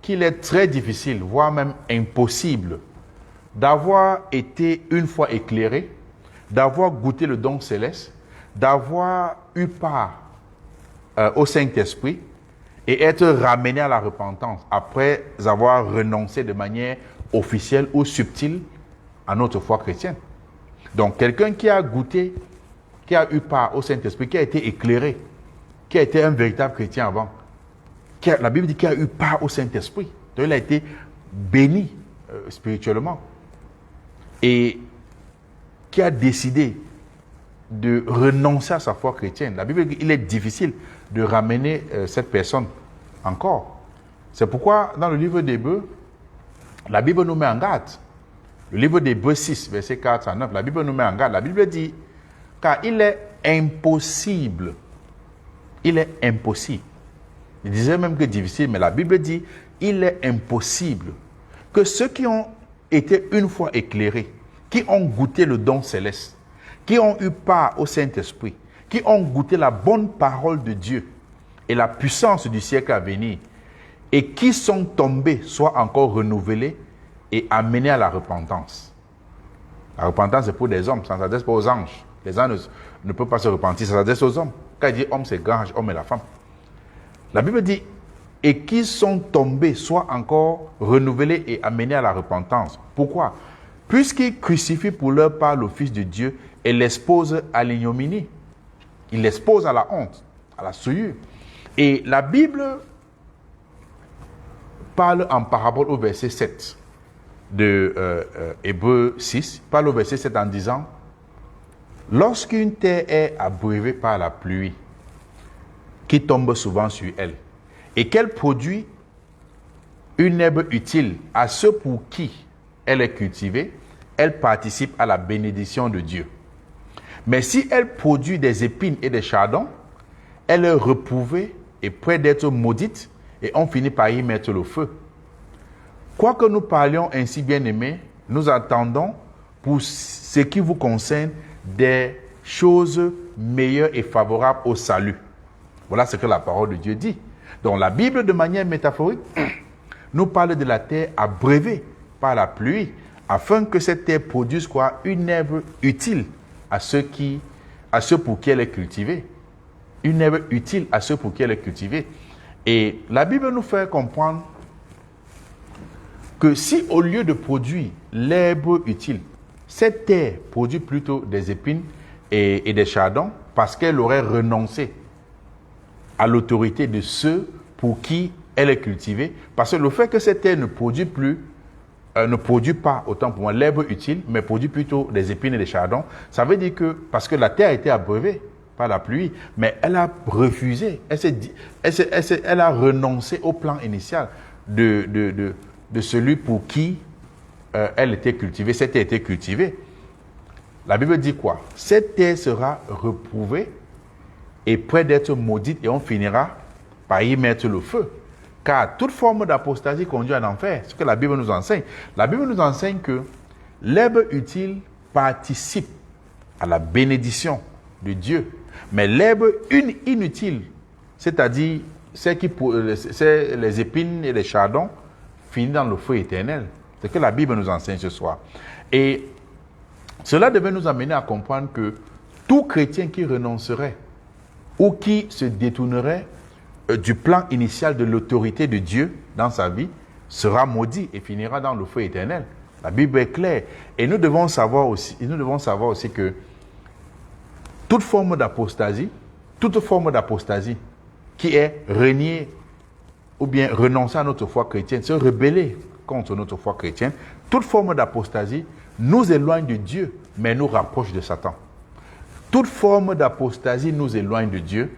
qu'il est très difficile, voire même impossible, d'avoir été une fois éclairé, d'avoir goûté le don céleste, d'avoir eu part au Saint-Esprit et être ramené à la repentance après avoir renoncé de manière officielle ou subtile à notre foi chrétienne. Donc, quelqu'un qui a goûté, qui a eu part au Saint-Esprit, qui a été éclairé, qui a été un véritable chrétien avant, la Bible dit qu'il a eu part au Saint-Esprit. Donc, il a été béni spirituellement. Et qui a décidé de renoncer à sa foi chrétienne. La Bible dit qu'il est difficile de ramener cette personne encore. C'est pourquoi, dans le livre d'Hébreux, la Bible nous met en garde. Le livre d'Hébreux 6, verset 4 à 9, la Bible nous met en garde. La Bible dit, car il est impossible. Il est impossible. Il disait même que difficile, mais la Bible dit, il est impossible que ceux qui ont été une fois éclairés, qui ont goûté le don céleste, qui ont eu part au Saint-Esprit, qui ont goûté la bonne parole de Dieu et la puissance du siècle à venir, et qui sont tombés, soient encore renouvelés et amenés à la repentance. La repentance, c'est pour des hommes, ça ne s'adresse pas aux anges. Les anges ne peuvent pas se repentir, ça s'adresse aux hommes. Quand il dit homme, c'est grand, homme et la femme. La Bible dit, et qui sont tombés, soient encore renouvelés et amenés à la repentance. Pourquoi? Puisqu'ils crucifient pour leur part le Fils de Dieu et l'exposent à l'ignominie. Ils l'exposent à la honte, à la souillure. Et la Bible parle en parabole au verset 7 de Hébreux 6, parle au verset 7 en disant, lorsqu'une terre est abreuvée par la pluie, qui tombe souvent sur elle, et qu'elle produit une herbe utile à ceux pour qui elle est cultivée, elle participe à la bénédiction de Dieu. Mais si elle produit des épines et des chardons, elle est reprouvée et près d'être maudite, et on finit par y mettre le feu. Quoique nous parlions ainsi, bien-aimés, nous attendons pour ce qui vous concerne des choses meilleures et favorables au salut. Voilà ce que la parole de Dieu dit. Donc la Bible, de manière métaphorique, nous parle de la terre abreuvée par la pluie, afin que cette terre produise quoi? Une herbe utile à ceux pour qui elle est cultivée. Une herbe utile à ceux pour qui elle est cultivée. Et la Bible nous fait comprendre que si au lieu de produire l'herbe utile, cette terre produit plutôt des épines et des chardons, parce qu'elle aurait renoncé à l'autorité de ceux pour qui elle est cultivée, parce que le fait que cette terre ne produit pas, autant pour moi, l'herbe utile, mais produit plutôt des épines et des chardons, ça veut dire que, parce que la terre a été abreuvée par la pluie, mais elle a refusé, elle a renoncé au plan initial de celui pour qui elle était cultivée, cette terre était cultivée. La Bible dit quoi? Cette terre sera reprouvée et près d'être maudite, et on finira par y mettre le feu. Car toute forme d'apostasie conduit à l'enfer, ce que la Bible nous enseigne. La Bible nous enseigne que l'herbe utile participe à la bénédiction de Dieu. Mais l'herbe inutile, c'est-à-dire les épines et les chardons, finit dans le feu éternel. C'est ce que la Bible nous enseigne ce soir. Et cela devait nous amener à comprendre que tout chrétien qui renoncerait ou qui se détournerait du plan initial de l'autorité de Dieu dans sa vie sera maudit et finira dans le feu éternel. La Bible est claire. Et nous devons savoir aussi que toute forme d'apostasie qui est renier ou bien renoncer à notre foi chrétienne, se rebeller contre notre foi chrétienne, toute forme d'apostasie nous éloigne de Dieu, mais nous rapproche de Satan. Toute forme d'apostasie nous éloigne de Dieu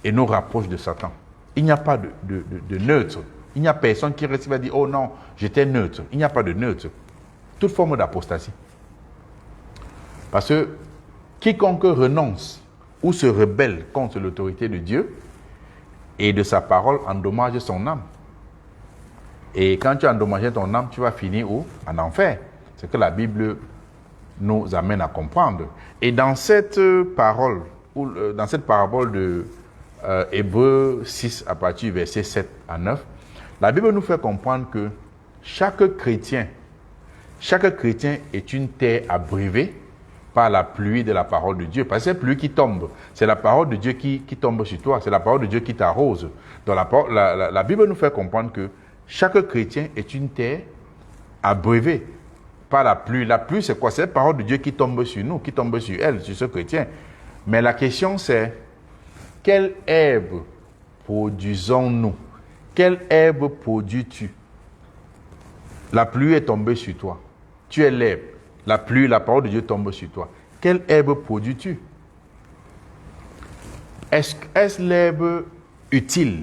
et nous rapproche de Satan. Il n'y a pas de neutre. Il n'y a personne qui reste et va dire, oh non, j'étais neutre. Il n'y a pas de neutre. Toute forme d'apostasie. Parce que quiconque renonce ou se rebelle contre l'autorité de Dieu et de sa parole endommage son âme. Et quand tu as endommagé ton âme, tu vas finir où? En enfer. C'est ce que la Bible nous amène à comprendre. Et dans cette parole, dans cette parabole de Hébreux 6 à partir du verset 7 à 9, la Bible nous fait comprendre que chaque chrétien est une terre abreuvée par la pluie de la parole de Dieu. Parce que cette pluie qui tombe, c'est la parole de Dieu qui tombe sur toi, c'est la parole de Dieu qui t'arrose. Donc la Bible nous fait comprendre que chaque chrétien est une terre abreuvée par la pluie. La pluie, c'est quoi? C'est la parole de Dieu qui tombe sur nous, qui tombe sur elle, sur ce chrétien. Mais la question, c'est quelle herbe produisons-nous? Quelle herbe produis-tu? La pluie est tombée sur toi. Tu es l'herbe. La pluie, la parole de Dieu tombe sur toi. Quelle herbe produis-tu? Est-ce l'herbe utile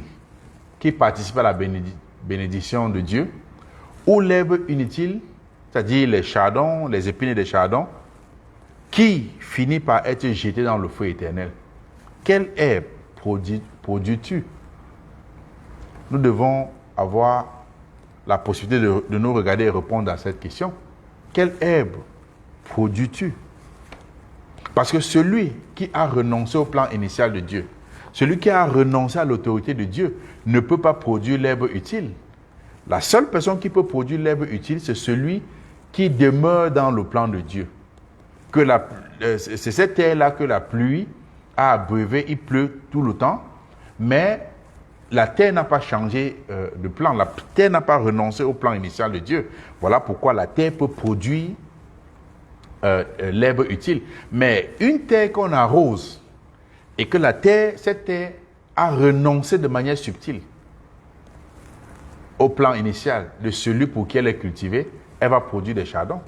qui participe à la bénédiction de Dieu? Ou l'herbe inutile, c'est-à-dire les chardons, les épines des chardons, qui finit par être jetée dans le feu éternel? Quelle herbe produis-tu? Nous devons avoir la possibilité de nous regarder et répondre à cette question. Quelle herbe produis-tu? Parce que celui qui a renoncé au plan initial de Dieu, celui qui a renoncé à l'autorité de Dieu, ne peut pas produire l'herbe utile. La seule personne qui peut produire l'herbe utile, c'est celui qui demeure dans le plan de Dieu. C'est cette terre-là que la pluie a abreuvé, il pleut tout le temps, mais la terre n'a pas changé de plan, la terre n'a pas renoncé au plan initial de Dieu. Voilà pourquoi la terre peut produire l'herbe utile. Mais une terre qu'on arrose et que cette terre a renoncé de manière subtile au plan initial de celui pour qui elle est cultivée, elle va produire des chardons.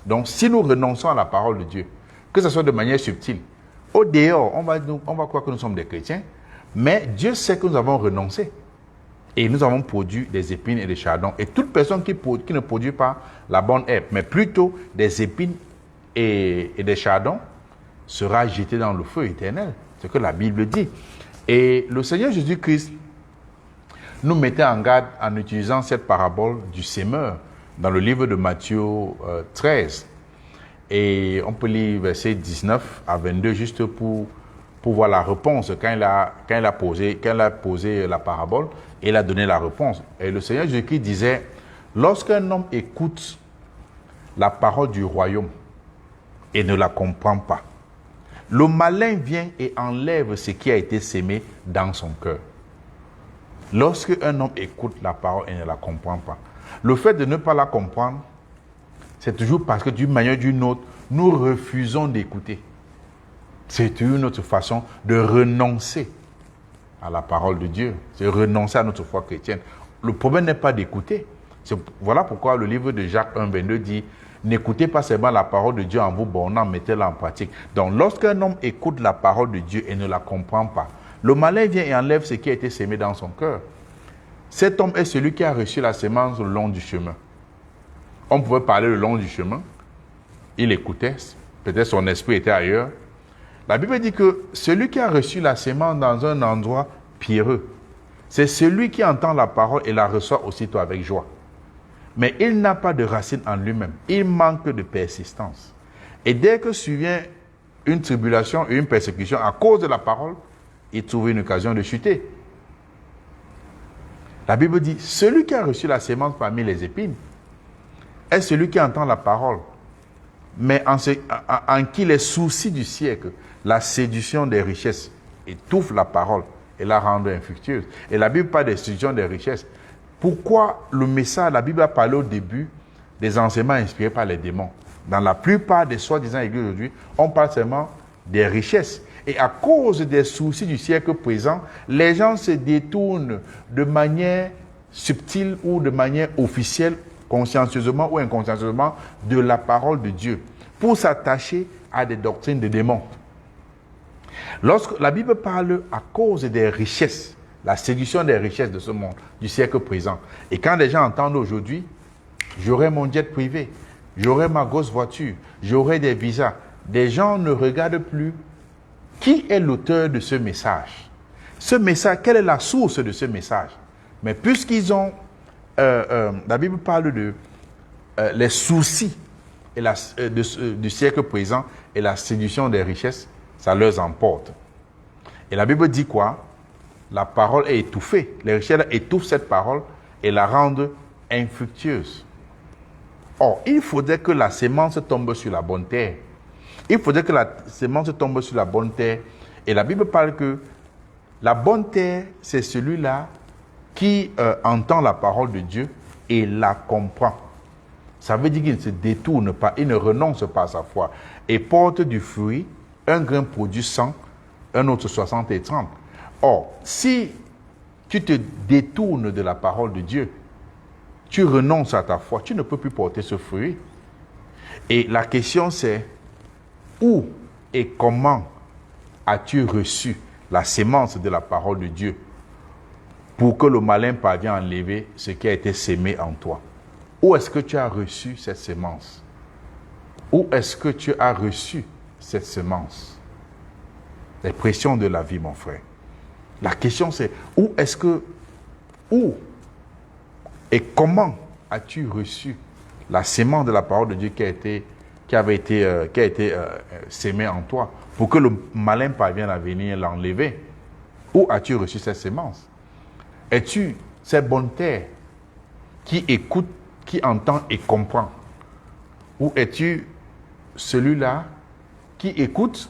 Donc si nous renonçons à la parole de Dieu, que ce soit de manière subtile, au dehors, on va croire que nous sommes des chrétiens, mais Dieu sait que nous avons renoncé. Et nous avons produit des épines et des chardons. Et toute personne qui ne produit pas la bonne herbe, mais plutôt des épines et des chardons, sera jetée dans le feu éternel. C'est ce que la Bible dit. Et le Seigneur Jésus-Christ nous mettait en garde en utilisant cette parabole du semeur dans le livre de Matthieu 13. Et on peut lire versets 19 à 22 juste pour voir la réponse quand il a posé la parabole et il a donné la réponse. Et le Seigneur Jésus-Christ disait, lorsqu'un homme écoute la parole du royaume et ne la comprend pas, le malin vient et enlève ce qui a été sémé dans son cœur. Lorsqu'un homme écoute la parole et ne la comprend pas, le fait de ne pas la comprendre, c'est toujours parce que d'une manière ou d'une autre, nous refusons d'écouter. C'est une autre façon de renoncer à la parole de Dieu. C'est renoncer à notre foi chrétienne. Le problème n'est pas d'écouter. Voilà pourquoi le livre de Jacques 1, 22 dit « N'écoutez pas seulement la parole de Dieu en vous bornant, mettez-la en pratique. » Donc lorsqu'un homme écoute la parole de Dieu et ne la comprend pas, le malin vient et enlève ce qui a été sémé dans son cœur. Cet homme est celui qui a reçu la sémence le long du chemin. On pouvait parler le long du chemin. Il écoutait. Peut-être son esprit était ailleurs. La Bible dit que celui qui a reçu la sémence dans un endroit pierreux, c'est celui qui entend la parole et la reçoit aussitôt avec joie. Mais il n'a pas de racine en lui-même. Il manque de persistance. Et dès que survient une tribulation et une persécution à cause de la parole, il trouve une occasion de chuter. La Bible dit, celui qui a reçu la sémence parmi les épines est celui qui entend la parole, mais en qui les soucis du siècle, la séduction des richesses, étouffe la parole et la rend infructueuse. Et la Bible parle des séductions des richesses. Pourquoi le message, la Bible a parlé au début des enseignements inspirés par les démons. Dans la plupart des soi-disant églises aujourd'hui, on parle seulement des richesses. Et à cause des soucis du siècle présent, les gens se détournent de manière subtile ou de manière officielle consciencieusement ou inconsciencieusement, de la parole de Dieu pour s'attacher à des doctrines de démons. Lorsque la Bible parle à cause des richesses, la séduction des richesses de ce monde, du siècle présent, et quand les gens entendent aujourd'hui, j'aurai mon jet privé, j'aurai ma grosse voiture, j'aurai des visas, des gens ne regardent plus qui est l'auteur de ce message. Ce message, quelle est la source de ce message? Mais puisqu'ils ont, la Bible parle de les soucis et du siècle présent et la séduction des richesses, ça leur emporte. Et la Bible dit quoi? La parole est étouffée. Les richesses étouffent cette parole et la rendent infructueuse. Or, il faudrait que la sémence tombe sur la bonne terre. Il faudrait que la sémence tombe sur la bonne terre. Et la Bible parle que la bonne terre, c'est celui-là qui entend la parole de Dieu et la comprend. Ça veut dire qu'il ne se détourne pas, il ne renonce pas à sa foi et porte du fruit. Un grain produit 100, un autre 60 et 30. Or, si tu te détournes de la parole de Dieu, tu renonces à ta foi, tu ne peux plus porter ce fruit. Et la question c'est, où et comment as-tu reçu la sémence de la parole de Dieu pour que le malin parvienne à enlever ce qui a été sémé en toi? Où est-ce que tu as reçu cette sémence? Où est-ce que tu as reçu cette semence? Les pressions de la vie, mon frère. La question c'est, où et comment as-tu reçu la sémence de la parole de Dieu qui a été sémée en toi pour que le malin parvienne à venir l'enlever? Où as-tu reçu cette sémence? Es-tu cette bonne terre qui écoute, qui entend et comprend? Ou es-tu celui-là qui écoute,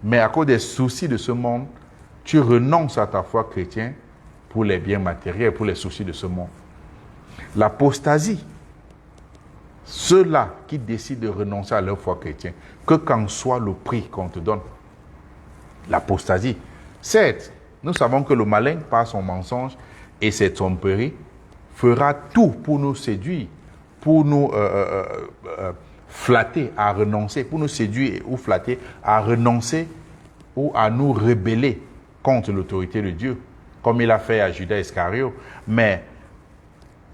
mais à cause des soucis de ce monde, tu renonces à ta foi chrétienne pour les biens matériels, pour les soucis de ce monde? L'apostasie, ceux-là qui décident de renoncer à leur foi chrétienne, que qu'en soit le prix qu'on te donne. L'apostasie, certes, nous savons que le malin, par son mensonge et ses tromperies, fera tout pour nous séduire, pour nous flatter à renoncer, pour nous séduire ou flatter à renoncer ou à nous rebeller contre l'autorité de Dieu, comme il a fait à Judas Iscariote. Mais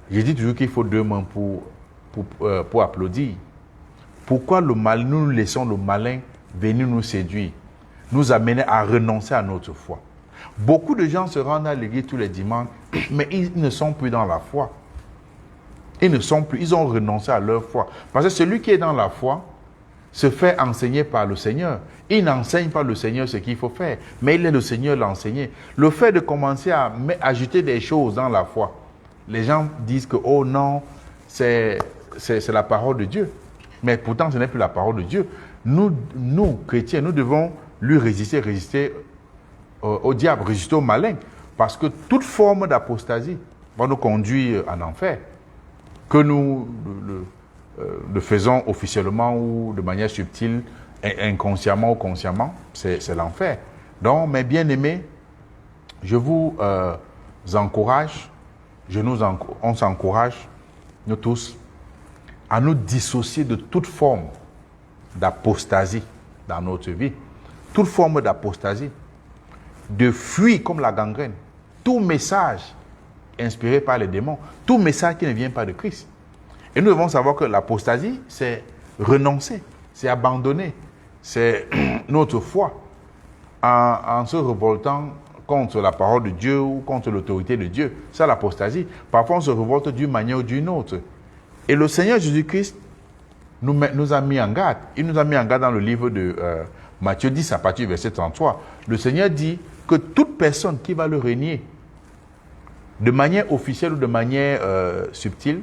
je dis toujours qu'il faut deux mains pour applaudir. Pourquoi nous laissons le malin venir nous séduire, nous amener à renoncer à notre foi? Beaucoup de gens se rendent à l'église tous les dimanches, mais ils ne sont plus dans la foi. Ils ont renoncé à leur foi. Parce que celui qui est dans la foi se fait enseigner par le Seigneur. Il n'enseigne pas le Seigneur ce qu'il faut faire, mais il est le Seigneur l'enseigner. Le fait de commencer à ajouter des choses dans la foi, les gens disent que, oh non, c'est la parole de Dieu. Mais pourtant, ce n'est plus la parole de Dieu. Nous, chrétiens, nous devons lui résister au diable, résister au malin. Parce que toute forme d'apostasie va nous conduire en enfer. Que nous le faisons officiellement ou de manière subtile, inconsciemment ou consciemment, c'est l'enfer. Donc, mes bien-aimés, je vous encourage, on s'encourage, nous tous, à nous dissocier de toute forme d'apostasie dans notre vie. Toute forme d'apostasie, de fuir comme la gangrène. Tout message inspiré par les démons, tout message qui ne vient pas de Christ. Et nous devons savoir que l'apostasie, c'est renoncer, c'est abandonner, c'est notre foi en se révoltant contre la parole de Dieu ou contre l'autorité de Dieu. C'est l'apostasie. Parfois, on se révolte d'une manière ou d'une autre. Et le Seigneur Jésus-Christ nous a mis en garde. Il nous a mis en garde dans le livre de Matthieu 10, à partir du verset 33. Le Seigneur dit que toute personne qui va le régner de manière officielle ou de manière subtile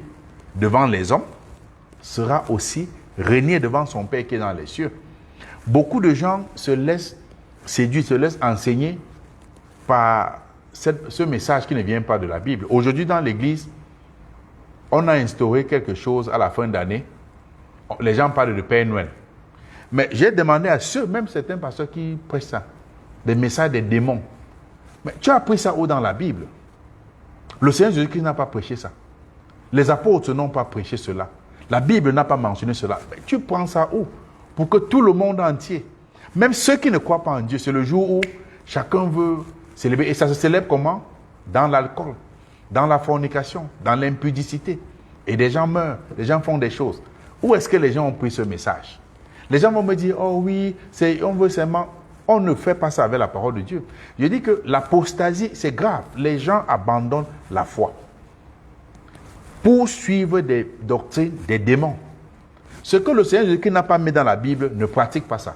devant les hommes sera aussi régné devant son Père qui est dans les cieux. Beaucoup de gens se laissent séduire, se laissent enseigner par ce message qui ne vient pas de la Bible. Aujourd'hui, dans l'Église, on a instauré quelque chose à la fin d'année. Les gens parlent de Père Noël. Mais j'ai demandé à même certains pasteurs qui prêchent ça, des messages des démons. Mais tu as appris ça où dans la Bible? Le Seigneur Jésus-Christ n'a pas prêché ça. Les apôtres n'ont pas prêché cela. La Bible n'a pas mentionné cela. Mais tu prends ça où? Pour que tout le monde entier, même ceux qui ne croient pas en Dieu, c'est le jour où chacun veut célébrer. Et ça se célèbre comment? Dans l'alcool, dans la fornication, dans l'impudicité. Et des gens meurent, les gens font des choses. Où est-ce que les gens ont pris ce message? Les gens vont me dire, oh oui, on veut seulement... On ne fait pas ça avec la parole de Dieu. Je dis que l'apostasie, c'est grave. Les gens abandonnent la foi pour suivre des doctrines des démons. Ce que le Seigneur Jésus-Christ n'a pas mis dans la Bible, ne pratique pas ça.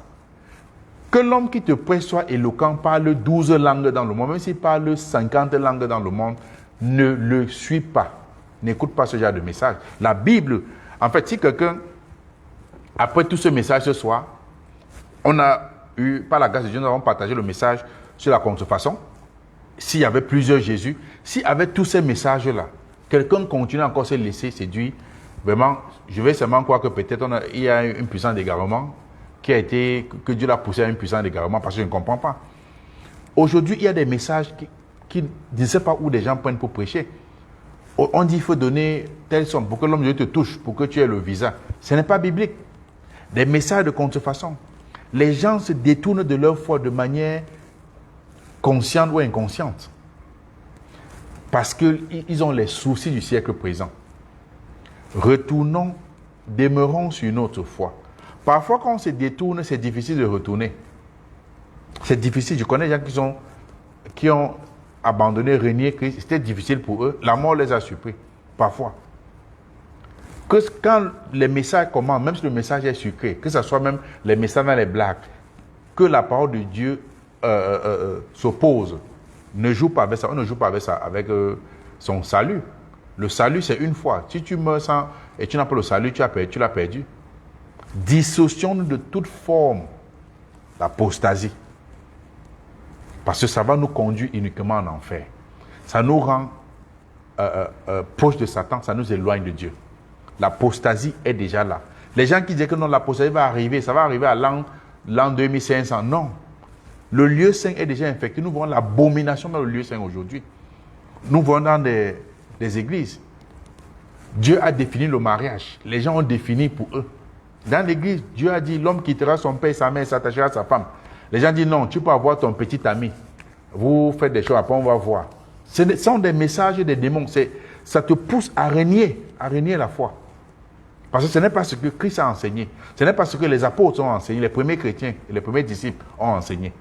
Que l'homme qui te prêche soit éloquent, parle 12 langues dans le monde, même s'il parle 50 langues dans le monde, ne le suis pas. N'écoute pas ce genre de message. La Bible, en fait, si quelqu'un, après tout ce message ce soir, on a eu, par la grâce de Dieu, nous avons partagé le message sur la contrefaçon. S'il y avait plusieurs Jésus, s'il y avait tous ces messages-là, quelqu'un continue encore à se laisser séduire, vraiment, je vais seulement croire que peut-être il y a une puissance d'égarement qui a été, que Dieu l'a poussé à une puissance d'égarement parce que je ne comprends pas. Aujourd'hui, il y a des messages qui ne savent pas où des gens prennent pour prêcher. On dit qu'il faut donner telle somme pour que l'homme de Dieu te touche, pour que tu aies le visa. Ce n'est pas biblique. Des messages de contrefaçon. Les gens se détournent de leur foi de manière consciente ou inconsciente. Parce qu'ils ont les soucis du siècle présent. Retournons, demeurons sur notre foi. Parfois, quand on se détourne, c'est difficile de retourner. C'est difficile. Je connais des gens qui ont abandonné, renié Christ. C'était difficile pour eux. La mort les a surpris. Parfois. Quand les messages commencent, même si le message est sucré, que ce soit même les messages dans les blagues, que la parole de Dieu s'oppose, ne joue pas avec ça. On ne joue pas avec ça, avec son salut. Le salut, c'est une fois. Si tu meurs sans et tu n'as pas le salut, tu l'as perdu. Dissocions-nous de toute forme d'apostasie. Parce que ça va nous conduire uniquement en enfer. Ça nous rend proches de Satan, ça nous éloigne de Dieu. L'apostasie est déjà là. Les gens qui disent que non, l'apostasie va arriver, ça va arriver à l'an 2500. Non. Le lieu saint est déjà infecté. Nous voyons l'abomination dans le lieu saint aujourd'hui. Nous voyons dans des églises. Dieu a défini le mariage. Les gens ont défini pour eux. Dans l'église, Dieu a dit, l'homme quittera son père et sa mère et s'attachera à sa femme. Les gens disent, non, tu peux avoir ton petit ami. Vous faites des choses, après on va voir. Ce sont des messages des démons. Ça te pousse à renier la foi. Parce que ce n'est pas ce que Christ a enseigné. Ce n'est pas ce que les apôtres ont enseigné, les premiers chrétiens et les premiers disciples ont enseigné.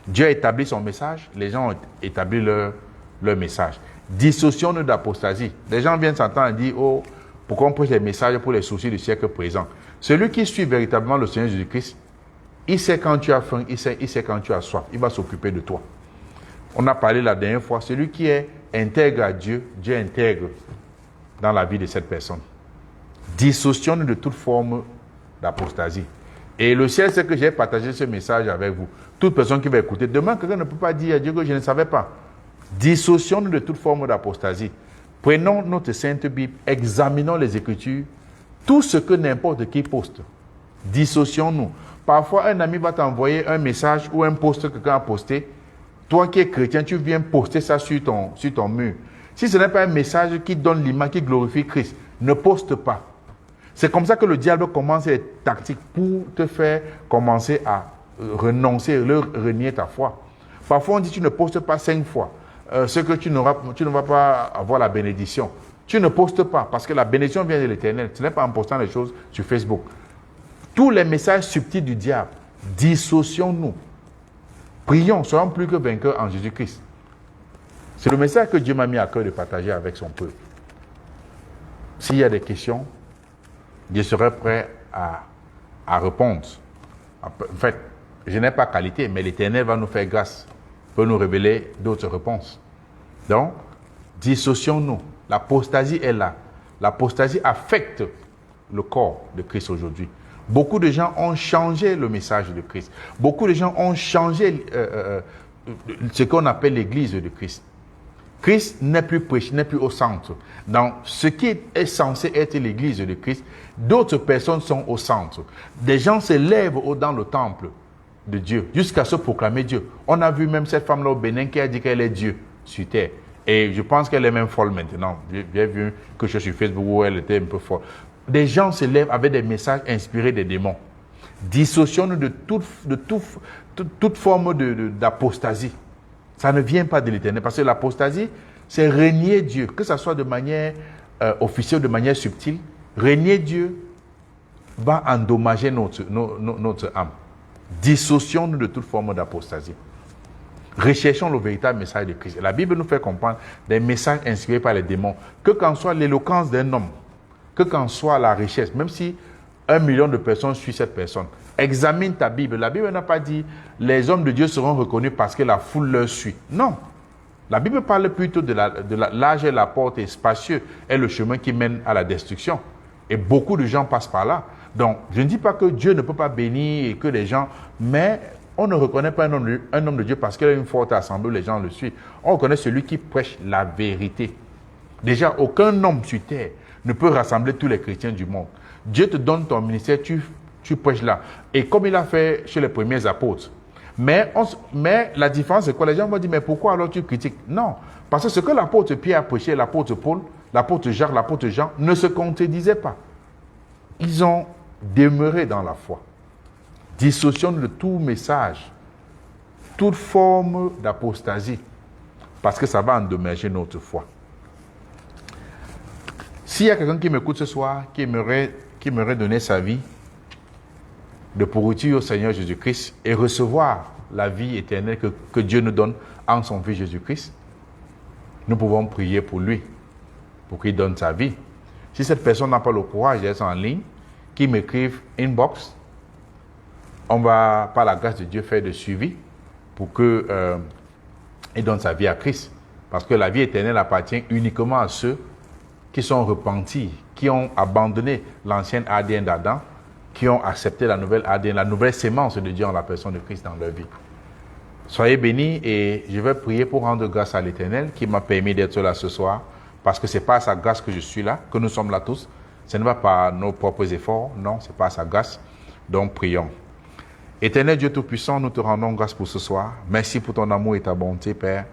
Dieu a établi son message, les gens ont établi leur message. Dissocions-nous d'apostasie. Les gens viennent s'entendre et disent, oh, pourquoi on prêche des messages pour les soucis du siècle présent? Celui qui suit véritablement le Seigneur Jésus-Christ, il sait quand tu as faim, il sait quand tu as soif. Il va s'occuper de toi. On a parlé la dernière fois, celui qui est intègre à Dieu, Dieu intègre dans la vie de cette personne. Dissocions-nous de toute forme d'apostasie. Et le ciel, c'est que j'ai partagé ce message avec vous. Toute personne qui va écouter, demain, quelqu'un ne peut pas dire à Dieu que je ne savais pas. Dissocions-nous de toute forme d'apostasie. Prenons notre Sainte Bible, examinons les Écritures, tout ce que n'importe qui poste. Dissocions-nous. Parfois, un ami va t'envoyer un message ou un post que quelqu'un a posté. Toi qui es chrétien, tu viens poster ça sur ton mur. Si ce n'est pas un message qui donne l'image, qui glorifie Christ, ne poste pas. C'est comme ça que le diable commence les tactiques pour te faire commencer à renoncer, renier ta foi. Parfois, on dit tu ne postes pas 5 fois. Ce que tu ne vas pas avoir la bénédiction. Tu ne postes pas parce que la bénédiction vient de l'Éternel. Ce n'est pas en postant les choses sur Facebook. Tous les messages subtils du diable, dissocions-nous. Prions, soyons plus que vainqueurs en Jésus-Christ. C'est le message que Dieu m'a mis à cœur de partager avec son peuple. S'il y a des questions, je serai prêt à répondre. En fait, je n'ai pas qualité, mais l'Éternel va nous faire grâce, peut nous révéler d'autres réponses. Donc, dissocions-nous. L'apostasie est là. L'apostasie affecte le corps de Christ aujourd'hui. Beaucoup de gens ont changé le message de Christ. Beaucoup de gens ont changé ce qu'on appelle l'église de Christ. Christ n'est plus prêché, n'est plus au centre. Dans ce qui est censé être l'église de Christ, d'autres personnes sont au centre. Des gens se lèvent dans le temple de Dieu jusqu'à se proclamer Dieu. On a vu même cette femme-là au Bénin qui a dit qu'elle est Dieu sur terre. Et je pense qu'elle est même folle maintenant. J'ai vu quelque chose sur Facebook où elle était un peu folle. Des gens se lèvent avec des messages inspirés des démons. Dissocions-nous de toute forme d'apostasie. Ça ne vient pas de l'Éternel. Parce que l'apostasie, c'est renier Dieu. Que ce soit de manière officielle ou de manière subtile. Renier Dieu va endommager notre âme. Dissocions-nous de toute forme d'apostasie. Recherchons le véritable message de Christ. La Bible nous fait comprendre des messages inspirés par les démons. Que qu'en soit l'éloquence d'un homme, que qu'en soit la richesse, même si 1 million de personnes suivent cette personne, examine ta Bible. La Bible n'a pas dit les hommes de Dieu seront reconnus parce que la foule leur suit. Non. La Bible parle plutôt de l'âge et la porte est spacieux est le chemin qui mène à la destruction. Et beaucoup de gens passent par là. Donc, je ne dis pas que Dieu ne peut pas bénir et que les gens... Mais on ne reconnaît pas un homme de Dieu parce qu'il a une forte assemblée où les gens le suivent. On reconnaît celui qui prêche la vérité. Déjà, aucun homme sur terre ne peut rassembler tous les chrétiens du monde. Dieu te donne ton ministère, tu prêches là. Et comme il a fait chez les premiers apôtres. Mais la différence, c'est quoi? Les gens vont dire, mais pourquoi alors tu critiques? Non, parce que ce que l'apôtre Pierre a prêché, l'apôtre Paul, l'apôtre Jacques, l'apôtre Jean, ne se contredisaient pas. Ils ont demeuré dans la foi. Dissociant de tout message, toute forme d'apostasie, parce que ça va endommager notre foi. S'il y a quelqu'un qui m'écoute ce soir, qui aimerait donner sa vie de pourriture au Seigneur Jésus-Christ et recevoir la vie éternelle que Dieu nous donne en son Fils Jésus-Christ, nous pouvons prier pour lui, pour qu'il donne sa vie. Si cette personne n'a pas le courage d'être en ligne, qu'il m'écrive inbox, on va, par la grâce de Dieu, faire de suivi pour qu'il donne sa vie à Christ. Parce que la vie éternelle appartient uniquement à ceux qui sont repentis, qui ont abandonné l'ancienne ADN d'Adam, qui ont accepté la nouvelle ADN, la nouvelle sémence de Dieu en la personne de Christ dans leur vie. Soyez bénis et je vais prier pour rendre grâce à l'Éternel qui m'a permis d'être là ce soir, parce que ce n'est pas à sa grâce que je suis là, que nous sommes là tous. Ce n'est pas par nos propres efforts, non, ce n'est pas à sa grâce. Donc prions. Éternel Dieu Tout-Puissant, nous te rendons grâce pour ce soir. Merci pour ton amour et ta bonté, Père.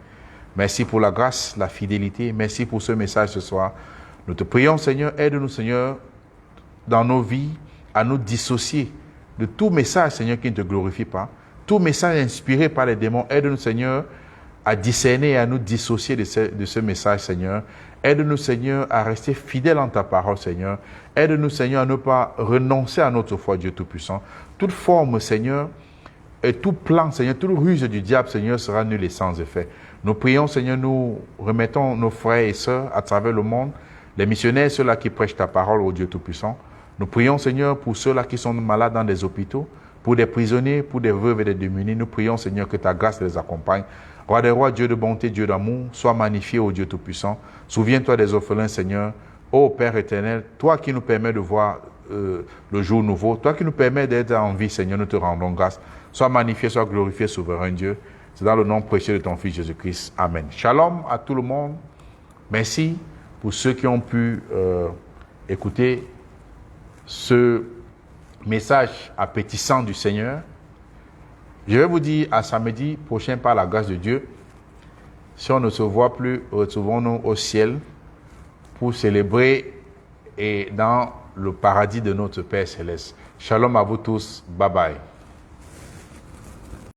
Merci pour la grâce, la fidélité. Merci pour ce message ce soir. Nous te prions, Seigneur, aide-nous, Seigneur, dans nos vies, à nous dissocier de tout message, Seigneur, qui ne te glorifie pas. Tout message inspiré par les démons, aide-nous, Seigneur, à discerner et à nous dissocier de ce message, Seigneur. Aide-nous, Seigneur, à rester fidèles en ta parole, Seigneur. Aide-nous, Seigneur, à ne pas renoncer à notre foi, Dieu Tout-Puissant. Toute forme, Seigneur, et tout plan, Seigneur, toute ruse du diable, Seigneur, sera nul et sans effet. Nous prions, Seigneur, nous remettons nos frères et sœurs à travers le monde, les missionnaires, ceux-là qui prêchent ta parole, au Dieu Tout-Puissant. Nous prions, Seigneur, pour ceux-là qui sont malades dans des hôpitaux, pour des prisonniers, pour des veuves et des démunis. Nous prions, Seigneur, que ta grâce les accompagne. Roi des rois, Dieu de bonté, Dieu d'amour, sois magnifié, ô Dieu Tout-Puissant. Souviens-toi des orphelins, Seigneur. Ô Père éternel, toi qui nous permets de voir le jour nouveau, toi qui nous permets d'être en vie, Seigneur, nous te rendons grâce. Sois magnifié, sois glorifié, souverain Dieu. C'est dans le nom précieux de ton Fils Jésus-Christ. Amen. Shalom à tout le monde. Merci pour ceux qui ont pu écouter ce message appétissant du Seigneur. Je vais vous dire à samedi prochain par la grâce de Dieu. Si on ne se voit plus, retrouvons-nous au ciel pour célébrer et dans le paradis de notre Père Céleste. Shalom à vous tous. Bye bye.